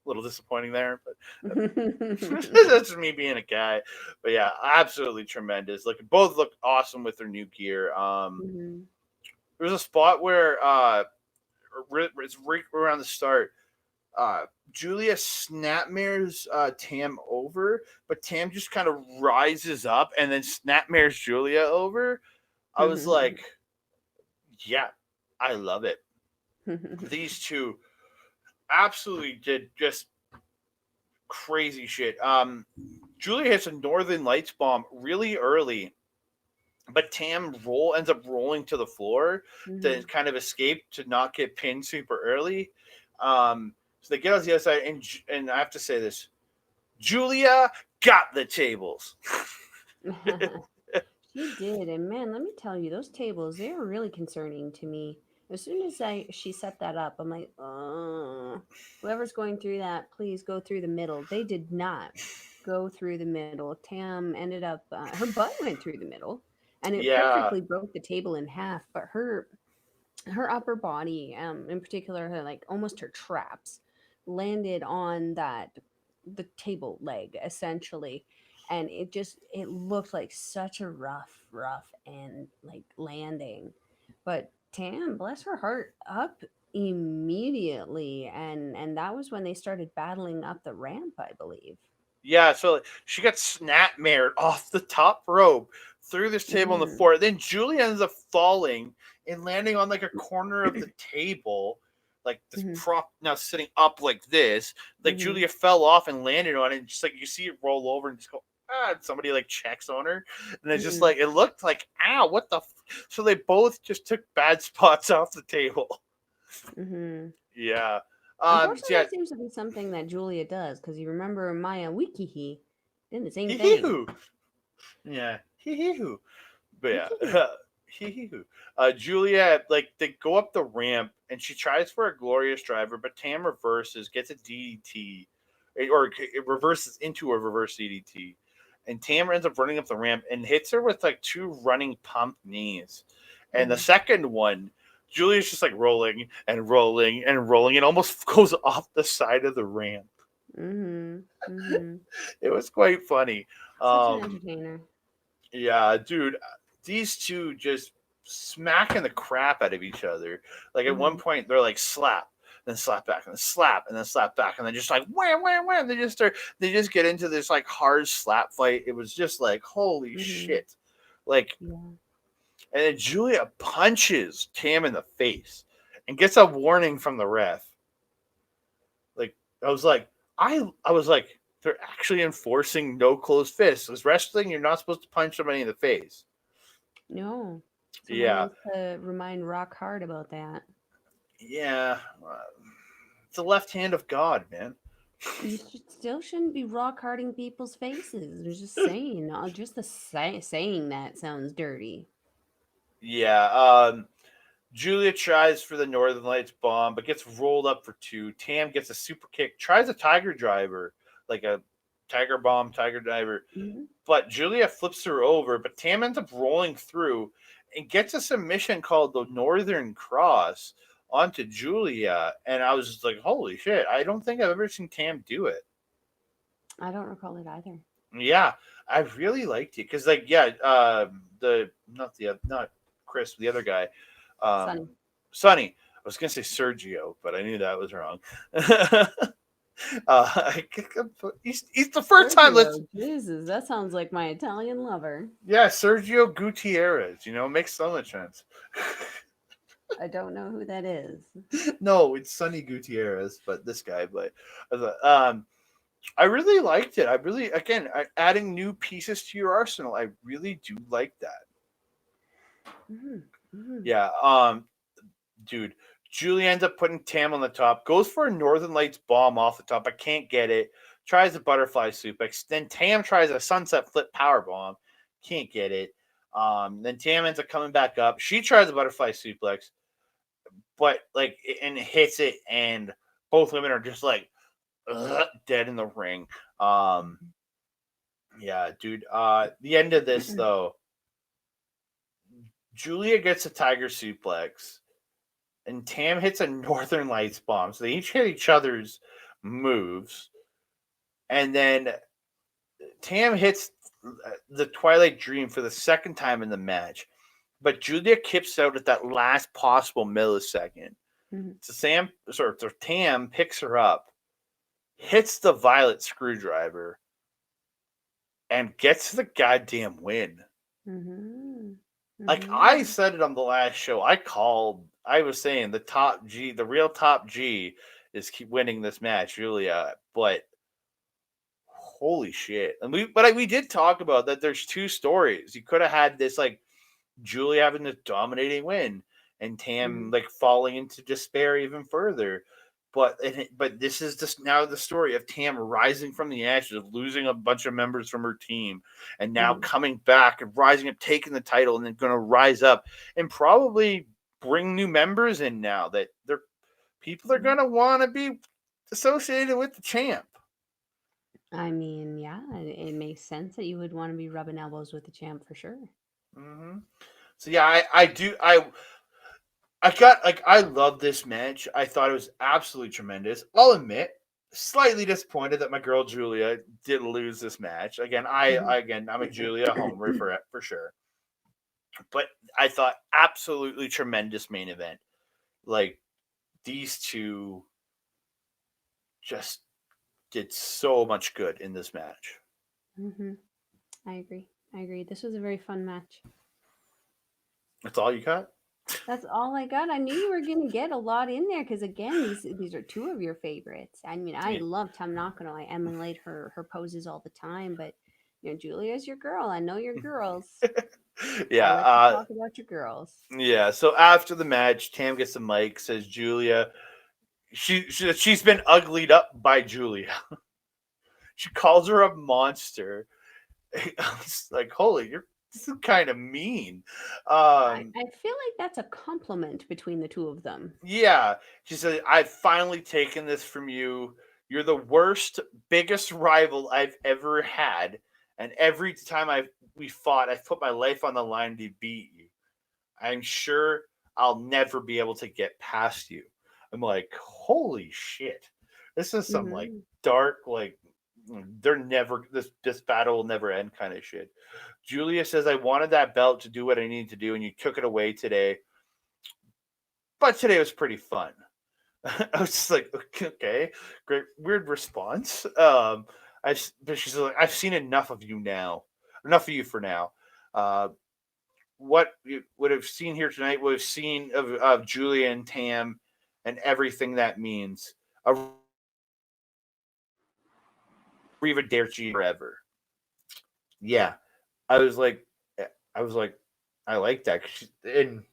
A little disappointing there, but that's just me being a guy. But yeah, absolutely tremendous. Like both look awesome with their new gear. Hmm. There's a spot where it's right around the start. Julia snapmares Tam over, but Tam just kind of rises up and then snapmares Julia over. I was like, yeah, I love it. These two absolutely did just crazy shit. Julia hits a Northern Lights bomb really early, but Tam ends up rolling to the floor to Hmm. kind of escape to not get pinned super early. So they get on the other side, and I have to say this: Julia got the tables. She did, and man, let me tell you, those tables, they are really concerning to me. As soon as she set that up, I'm like, whoever's going through that, please go through the middle. They did not go through the middle. Tam ended up, her butt went through the middle, and it Yeah, perfectly broke the table in half. But her upper body, in particular, her like almost her traps, landed on that the table leg essentially, and it looked like such a rough and like landing. But Tam, bless her heart, up immediately, and that was when they started battling up the ramp, I believe. yeah. So she got snapmared off the top rope through this table on the Mm. floor. Then Julia ends up falling and landing on like a corner of the table. like this Mhm. prop now sitting up like this. Like Mhm. Giulia fell off and landed on it, and just like you see it roll over and just go, ah, and somebody like checks on her, and it's just Mhm. like it looked like, ow, what the so they both just took bad spots off the table. Mhm. Yeah. Unfortunately, Yeah, that seems to be something that Julia does because you remember Maya Wikihi did the same hee hee thing. hoo. Yeah, hee hee hoo. But Wikihi. yeah, hee hee hoo. Julia, like they go up the ramp and she tries for a glorious driver, but Tam reverses, gets a DDT, or it reverses into a reverse DDT, and Tam ends up running up the ramp and hits her with like two running pump knees, and the Mhm. second one. Julia's just like rolling and rolling and rolling. It almost goes off the side of the ramp. Mhm. Mhm. It was quite funny. Such an Um, entertainer. Yeah, dude, these two just smacking the crap out of each other. Like at one Mhm. point, they're like slap, then slap back, and then slap, and then slap back, and then just like wham, wham, wham. They just get into this like hard slap fight. It was just like holy Mhm. shit, like, Yeah. and then Julia punches Tam in the face and gets a warning from the ref. Like I was like, I was like, they're actually enforcing no closed fists. As wrestling, you're not supposed to punch somebody in the face. No. Somebody Yeah, needs to remind Rock Hard about that. yeah. It's the left hand of God, man. You still shouldn't be rock harding people's faces. I'm just saying. Just the saying that sounds dirty. Yeah. Julia tries for the Northern Lights bomb, but gets rolled up for two. Tam gets a super kick, tries a tiger driver, like a tiger bomb, tiger driver, Mhm. but Julia flips her over. But Tam ends up rolling through and gets a submission called the Northern Cross onto Julia. And I was just like, holy shit. I don't think I've ever seen Tam do it. I don't recall it either. Yeah, I really liked it because, like, yeah, the not Chris, the other guy, um, Sunny. Sonny. I was gonna say Sergio, but I knew that was wrong. uh, he's the first time. Let's Sergio. Jesus, that sounds like my Italian lover. yeah, Sergio Gutierrez. You know, makes so much sense. I don't know who that is. No, it's Sonny Gutierrez, but this guy. But I really liked it. I really, again, adding new pieces to your arsenal. I really do like that. Mhm. Mhm. Yeah. Dude, Julie ends up putting Tam on the top, goes for a Northern Lights bomb off the top. I can't get it. Tries a butterfly suplex. Then Tam tries a sunset flip power bomb. Can't get it. Then Tam ends up coming back up. She tries a butterfly suplex, but like and hits it, and both women are just like dead in the ring. Um, yeah, dude. The end of this though, Julia gets a tiger suplex and Tam hits a Northern Lights bomb. So they each hit each other's moves. And then Tam hits the Twilight Dream for the second time in the match. But Julia kips out at that last possible millisecond. Mhm. So Tam picks her up, hits the Violet Screwdriver, and gets the goddamn win. Mhm. Like I Mhm. said it on the last show, I was saying the top G, the real top G is keep winning this match, Julia. But holy shit! And we did talk about that. There's two stories. You could have had this like Julia having this dominating win, and Tam Mhm. like falling into despair even further. But this is just now the story of Tam rising from the ashes of losing a bunch of members from her team, and now Mhm. coming back and rising up, taking the title, and then going to rise up and probably bring new members in now that they're people are going Mhm. to want to be associated with the champ. I mean, yeah, it makes sense that you would want to be rubbing elbows with the champ for sure. Hmm. So yeah, I do I got like I love this match. I thought it was absolutely tremendous. I'll admit, slightly disappointed that my girl Julia did lose this match. Again, Mhm. I'm a Julia homer for sure. But I thought absolutely tremendous main event. Like these two just did so much good in this match. Mhm. I agree. I agree. This was a very fun match. That's all you got? That's all I got. I knew you were gonna get a lot in there because again, these are two of your favorites. I mean, I Yeah. love Tam Nakano. I emulate her poses all the time. But Julia's your girl. I know your girls. I Yeah. let you talk about your girls. Yeah. So after the match, Tam gets the mic, says Giulia. She's been uglied up by Giulia. She calls her a monster. I was like, holy, you're this is kind of mean. Um, I feel like that's a compliment between the two of them. yeah. She said, I've finally taken this from you. You're the worst, biggest rival I've ever had. And every time we fought, I've put my life on the line to beat you. I'm sure I'll never be able to get past you. I'm like, holy shit. This is some like Hmm. dark, like they're never this battle will never end kind of shit. Julia says, I wanted that belt to do what I needed to do, and you took it away today. But today was pretty fun. I was just like, okay, great, weird response. But she's like, I've seen enough of you now, enough of you for now. Uh, what you would have seen here tonight would have seen of Julia and Tam and everything that means. Riva Derchi forever. Yeah, I was like, I was like, I like that. And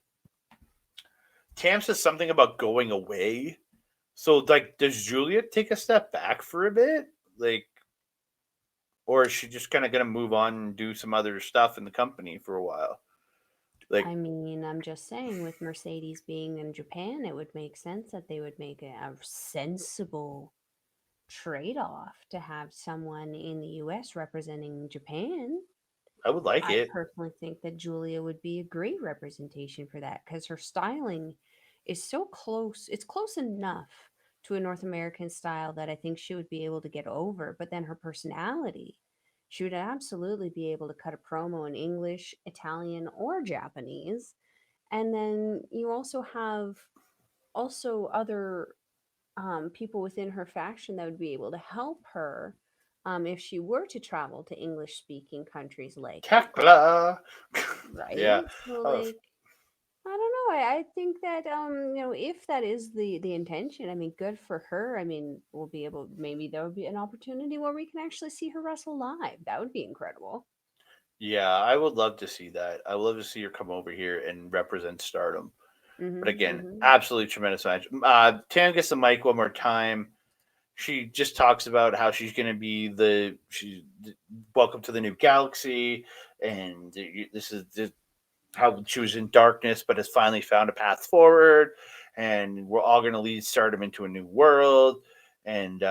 Tam says something about going away. So, like, does Julia take a step back for a bit? Like, or is she just kind of going to move on and do some other stuff in the company for a while? Like, I mean, I'm just saying, with Mercedes being in Japan, it would make sense that they would make a sensible trade off to have someone in the US representing Japan. I would like I it. personally think that Julia would be a great representation for that because her styling is so close. It's close enough to a North American style that I think she would be able to get over. But then her personality, she would absolutely be able to cut a promo in English, Italian, or Japanese. And then you also have other people within her faction that would be able to help her if she were to travel to English speaking countries like Thekla. Yeah. right? So Oh, like I don't know. I think that if that is the intention, I mean, good for her. I mean, we'll be able maybe there would be an opportunity where we can actually see her wrestle live. That would be incredible. yeah, I would love to see that. I would love to see her come over here and represent Stardom. But Mhm. again, Mhm. absolutely tremendous match. Tam gets the mic one more time. She just talks about how she's going to be she's welcome to the new galaxy, and this is how she was in darkness, but has finally found a path forward, and we're all going to lead Stardom into a new world. And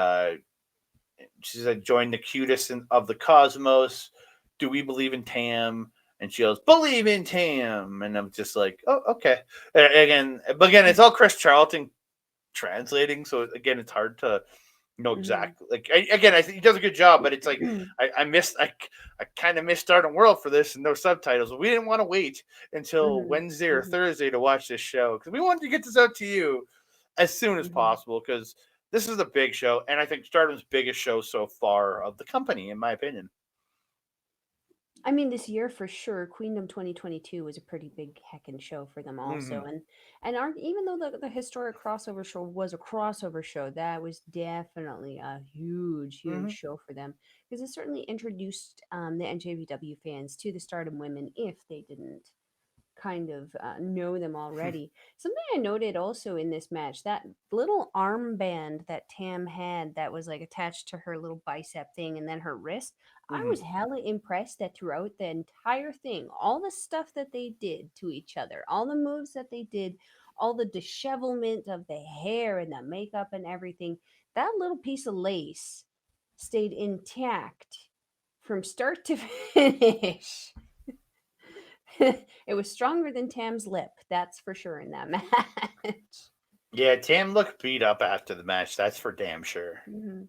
she's like, join the cutest of the cosmos. Do we believe in Tam? And she goes, believe in Tam. And I'm just like, oh, okay. But again, it's all Chris Charlton translating, so again, it's hard to know Mhm. exactly. Like again, I think he does a good job, but it's like I kind of missed Stardom World for this and no subtitles. We didn't want to wait until Mhm. Wednesday or Mhm. Thursday to watch this show because we wanted to get this out to you as soon as Mhm. possible because this is a big show, and I think Stardom's biggest show so far of the company, in my opinion. I mean, this year for sure, Queendom 2022 was a pretty big heckin' show for them also, Mm-hmm. and even though the historic crossover show was a crossover show, that was definitely a huge Mm-hmm. show for them because it certainly introduced the NJPW fans to the Stardom women if they didn't kind of know them already. Something I noted also in this match, that little armband that Tam had that was like attached to her little bicep thing and then her wrist. I Mm-hmm. was hella impressed that throughout the entire thing, all the stuff that they did to each other, all the moves that they did, all the dishevelment of the hair and the makeup and everything, that little piece of lace stayed intact from start to finish. It was stronger than Tam's lip, that's for sure in that match. Yeah, Tam looked beat up after the match. That's for damn sure. Hmm.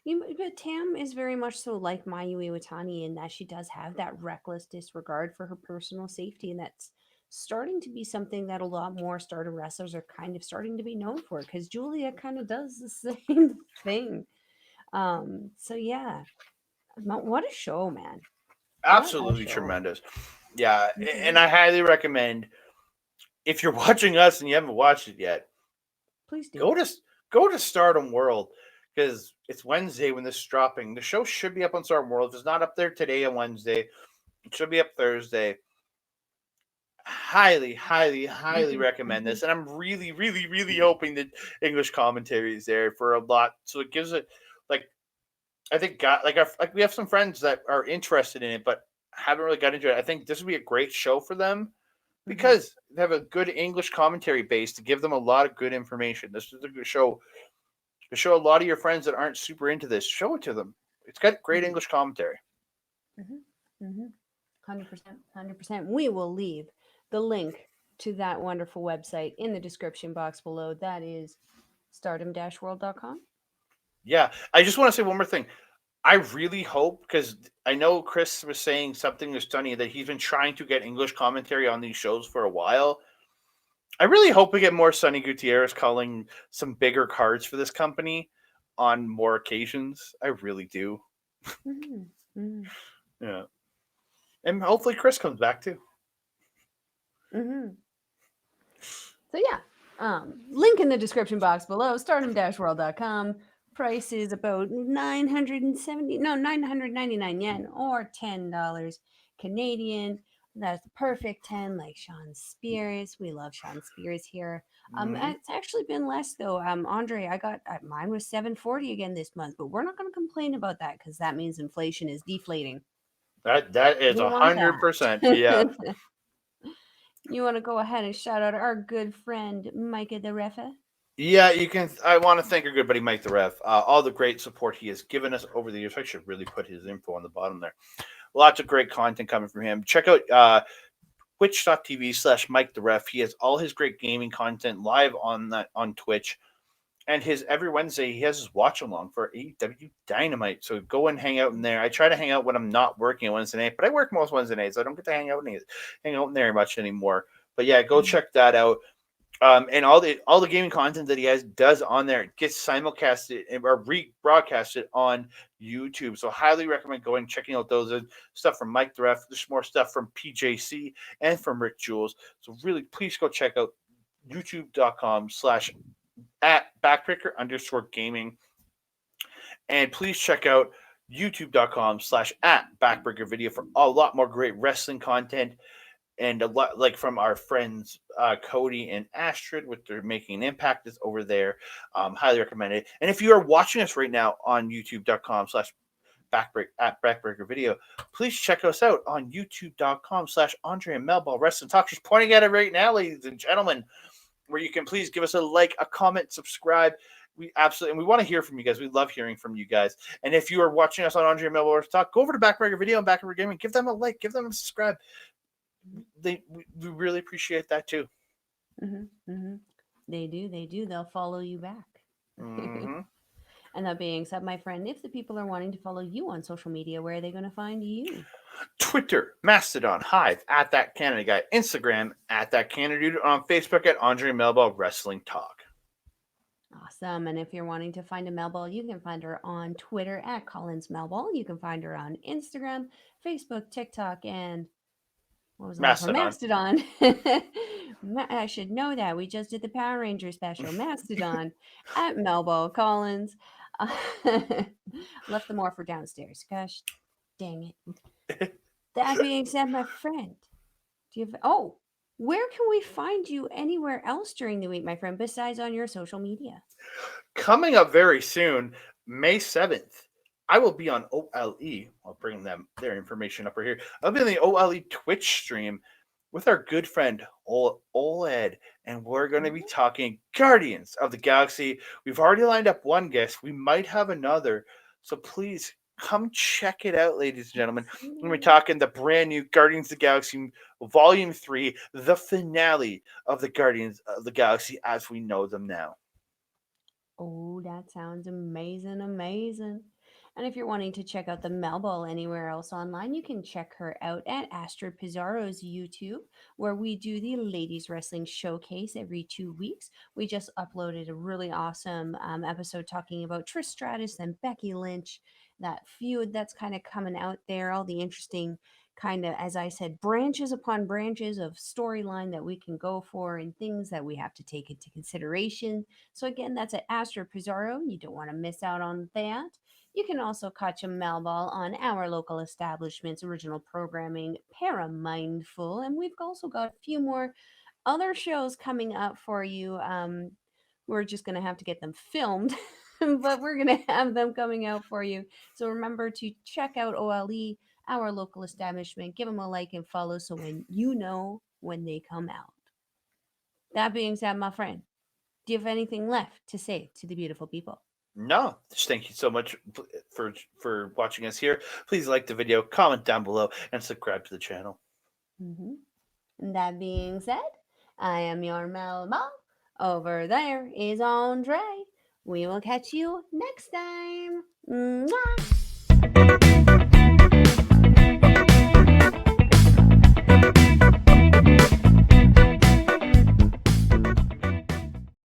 But Tam is very much so like Mayu Iwatani in that she does have that reckless disregard for her personal safety, and that's starting to be something that a lot more starter wrestlers are kind of starting to be known for. Because Julia kind of does the same thing. So yeah, what a show, man! What a Absolutely show. tremendous. Yeah, Hmm. and I highly recommend if you're watching us and you haven't watched it yet, Please do. go to Stardom World because it's Wednesday when this is dropping. The show should be up on Stardom World. If it's not up there today on Wednesday, it should be up Thursday. Highly, highly, highly recommend this, and I'm really, really, really hoping that English commentary is there for a lot, so it gives it like I think we have some friends that are interested in it, but haven't really got into it. I think this would be a great show for them because they have a good English commentary base to give them a lot of good information. This is a good show to show a lot of your friends that aren't super into this. Show it to them. It's got great English commentary. 100%. 100%. We will leave the link to that wonderful website in the description box below. That is stardom-world.com. Yeah, I just want to say one more thing. I really hope because I know Chris was saying something was funny that he's been trying to get English commentary on these shows for a while. I really hope we get more Sonny Gutierrez calling some bigger cards for this company on more occasions. I really do. Yeah, and hopefully Chris comes back too. So yeah, link in the description box below, stardom-world.com. Price is about 999 yen or $10 Canadian. That's the perfect 10, like Sean Spears. We love Sean Spears here. It's actually been less though. Andre, I got mine was 740 again this month, but we're not going to complain about that because that means inflation is deflating. That is We want 100%. that. Yeah. You want to go ahead and shout out our good friend Maika the Refa? Yeah, you can. I want to thank our good buddy Mike the Ref. All the great support he has given us over the years. I should really put his info on the bottom there. Lots of great content coming from him. Check out twitch.tv/Mike the Ref. He has all his great gaming content live on Twitch. And his every Wednesday he has his watch along for AEW Dynamite. So go and hang out in there. I try to hang out when I'm not working on Wednesday night, but I work most Wednesday nights. So I don't get to hang out in there much anymore. But yeah, go check that out. And all the gaming content that he does on there gets simulcasted or rebroadcasted on YouTube. So highly recommend going and checking out those stuff from Mike the Ref. There's more stuff from PJC and from Rick Jules. So really, please go check out youtube.com/@backbreaker_gaming, and please check out youtube.com/@backbreaker video for a lot more great wrestling content. And a lot like from our friends Cody and Astrid, with their making an impact is over there. Highly recommend it. And if you are watching us right now on youtube.com/backbreaker video, please check us out on youtube.com/Andre Melball Wrestling Talk. She's pointing at it right now, ladies and gentlemen, where you can please give us a like, a comment, subscribe. We absolutely, and we want to hear from you guys. We love hearing from you guys. And if you are watching us on Andre Melball Wrestling Talk, go over to Backbreaker Video and Backbreaker Gaming. Give them a like, give them a subscribe. We really appreciate that too. They do. They'll follow you back. And that being said, my friend, if the people are wanting to follow you on social media, where are they going to find you? Twitter, Mastodon, Hive, @ThatCanadaGuy, Instagram, @ThatCanadaDude, on Facebook @Andre Melball Wrestling Talk. Awesome. And if you're wanting to find a Melball, you can find her on Twitter @Collins Melball. You can find her on Instagram, Facebook, TikTok, and what was the last one? Mastodon. I should know that. We just did the Power Ranger special. Mastodon @Melball Collins. Left the morpher downstairs. Gosh, dang it. That being said, my friend, do you have? Oh, where can we find you anywhere else during the week, my friend, besides on your social media? Coming up very soon, May 7th. I will be on OLE. I'll bring them their information up right here. I'll be on the OLE Twitch stream with our good friend Oedo, and we're going to be talking Guardians of the Galaxy. We've already lined up one guest. We might have another, so please come check it out, ladies and gentlemen. We're talking the brand new Guardians of the Galaxy Volume 3, the finale of the Guardians of the Galaxy as we know them now. Oh, that sounds amazing, amazing. And if you're wanting to check out the Melball anywhere else online, you can check her out at Astrid Pizarro's YouTube, where we do the Ladies Wrestling Showcase every 2 weeks. We just uploaded a really awesome episode talking about Trish Stratus and Becky Lynch, that feud that's kind of coming out there, all the interesting kind of, as I said, branches upon branches of storyline that we can go for and things that we have to take into consideration. So again, that's at Astro Pizarro. You don't want to miss out on that. You can also catch a Melball on our local establishment's original programming, Paramindful, and we've also got a few more other shows coming up for you. We're just going to have to get them filmed, but we're going to have them coming out for you. So remember to check out OLE, our local establishment. Give them a like and follow so when you know when they come out. That being said, my friend, do you have anything left to say to the beautiful people? No, just thank you so much for watching us here. Please like the video, comment down below, and subscribe to the channel. Mm-hmm. That being said, I am your Melba. Over there is Andre. We will catch you next time. Mwah!